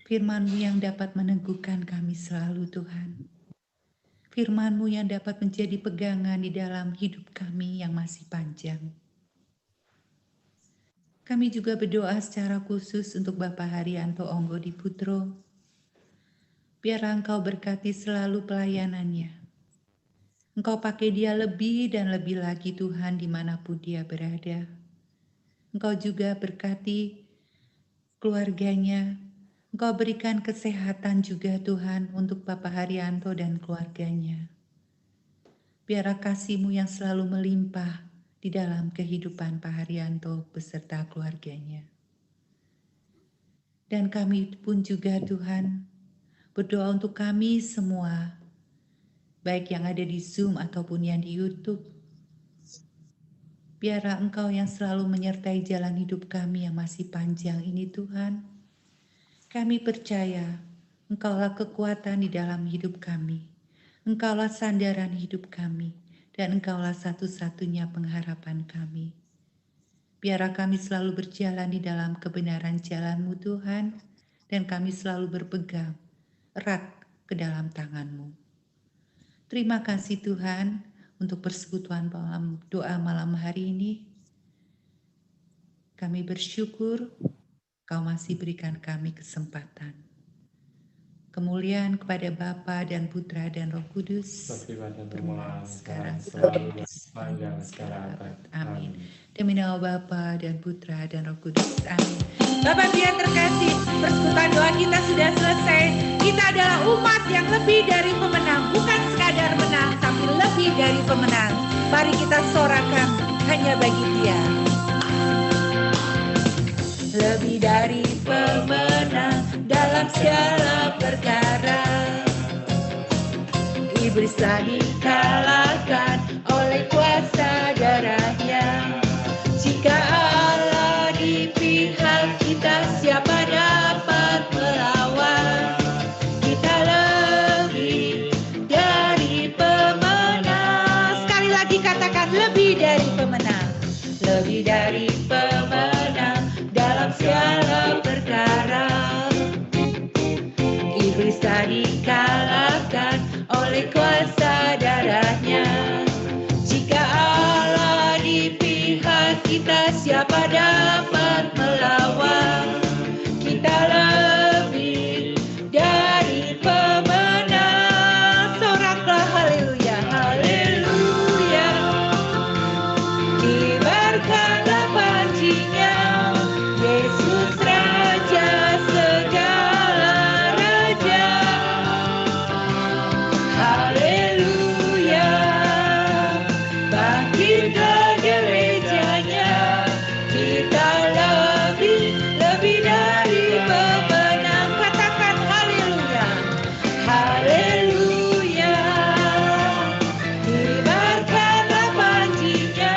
Speaker 5: Firman-Mu yang dapat meneguhkan kami selalu Tuhan. Firman-Mu yang dapat menjadi pegangan di dalam hidup kami yang masih panjang. Kami juga berdoa secara khusus untuk Bapak Haryanto Onggo Diputro. Biar Engkau berkati selalu pelayanannya. Engkau pakai dia lebih dan lebih lagi Tuhan dimanapun dia berada. Engkau juga berkati keluarganya. Engkau berikan kesehatan juga Tuhan untuk Bapak Haryanto dan keluarganya. Biar kasih-Mu yang selalu melimpah di dalam kehidupan Pak Haryanto beserta keluarganya. Dan kami pun juga Tuhan berdoa untuk kami semua, baik yang ada di Zoom ataupun yang di YouTube. Biarlah Engkau yang selalu menyertai jalan hidup kami yang masih panjang ini Tuhan. Kami percaya Engkaulah kekuatan di dalam hidup kami. Engkaulah sandaran hidup kami. Dan Engkaulah satu-satunya pengharapan kami. Biarlah kami selalu berjalan di dalam kebenaran jalan-Mu Tuhan. Dan kami selalu berpegang erat ke dalam tangan-Mu. Terima kasih Tuhan untuk persekutuan doa malam hari ini. Kami bersyukur Kau masih berikan kami kesempatan. Kemuliaan kepada Bapa dan Putra dan Roh Kudus. Bermula sekarang selalu dan sepanjang segala abad. Amin. Demi nama Bapa dan Putra dan Roh Kudus. Amin. Bapak Biar terkasih, persekutuan doa kita sudah selesai. Kita adalah umat yang lebih dari pemenang. Bukan sekadar menang, tapi lebih dari pemenang. Mari kita sorakan hanya bagi Dia. lebih dari pemenang dalam segala perkara. Iblis telah dikalahkan oleh kuasa darahnya. Jika Allah di pihak kita, siapa dapat melawan? Kita lebih dari pemenang. Sekali lagi katakan, lebih dari pemenang. Lebih dari pemenang dalam segala perkara. Iblis telah dikalahkan oleh kuasa darahnya. Jika Allah di pihak kita, siapa dapat melawan? Kita lebih dari pemenang. Soraklah haleluya, haleluya. Kibarkanlah pancinya, Yesus Raja segala raja. Haleluya. Bangkitlah gerejanya, kita lebih dari pemenang. Katakan haleluya, haleluya. Kibarkanlah pancinya,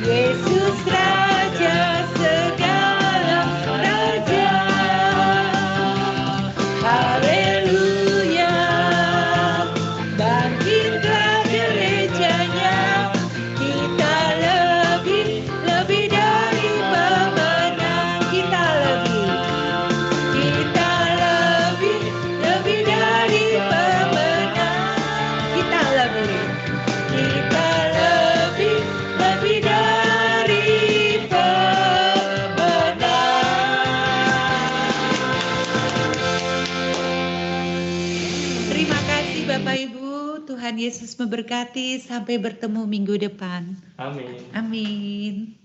Speaker 5: Yesus Raja segala raja. Haleluya. Bangkitlah gerejanya, kita lebih dari pemenang. Kita lebih dari pemenang. Kita lebih dari pemenang. Terima kasih Bapak Ibu, Tuhan Yesus memberkati. Sampai bertemu minggu depan.
Speaker 1: Amin.
Speaker 5: Amin.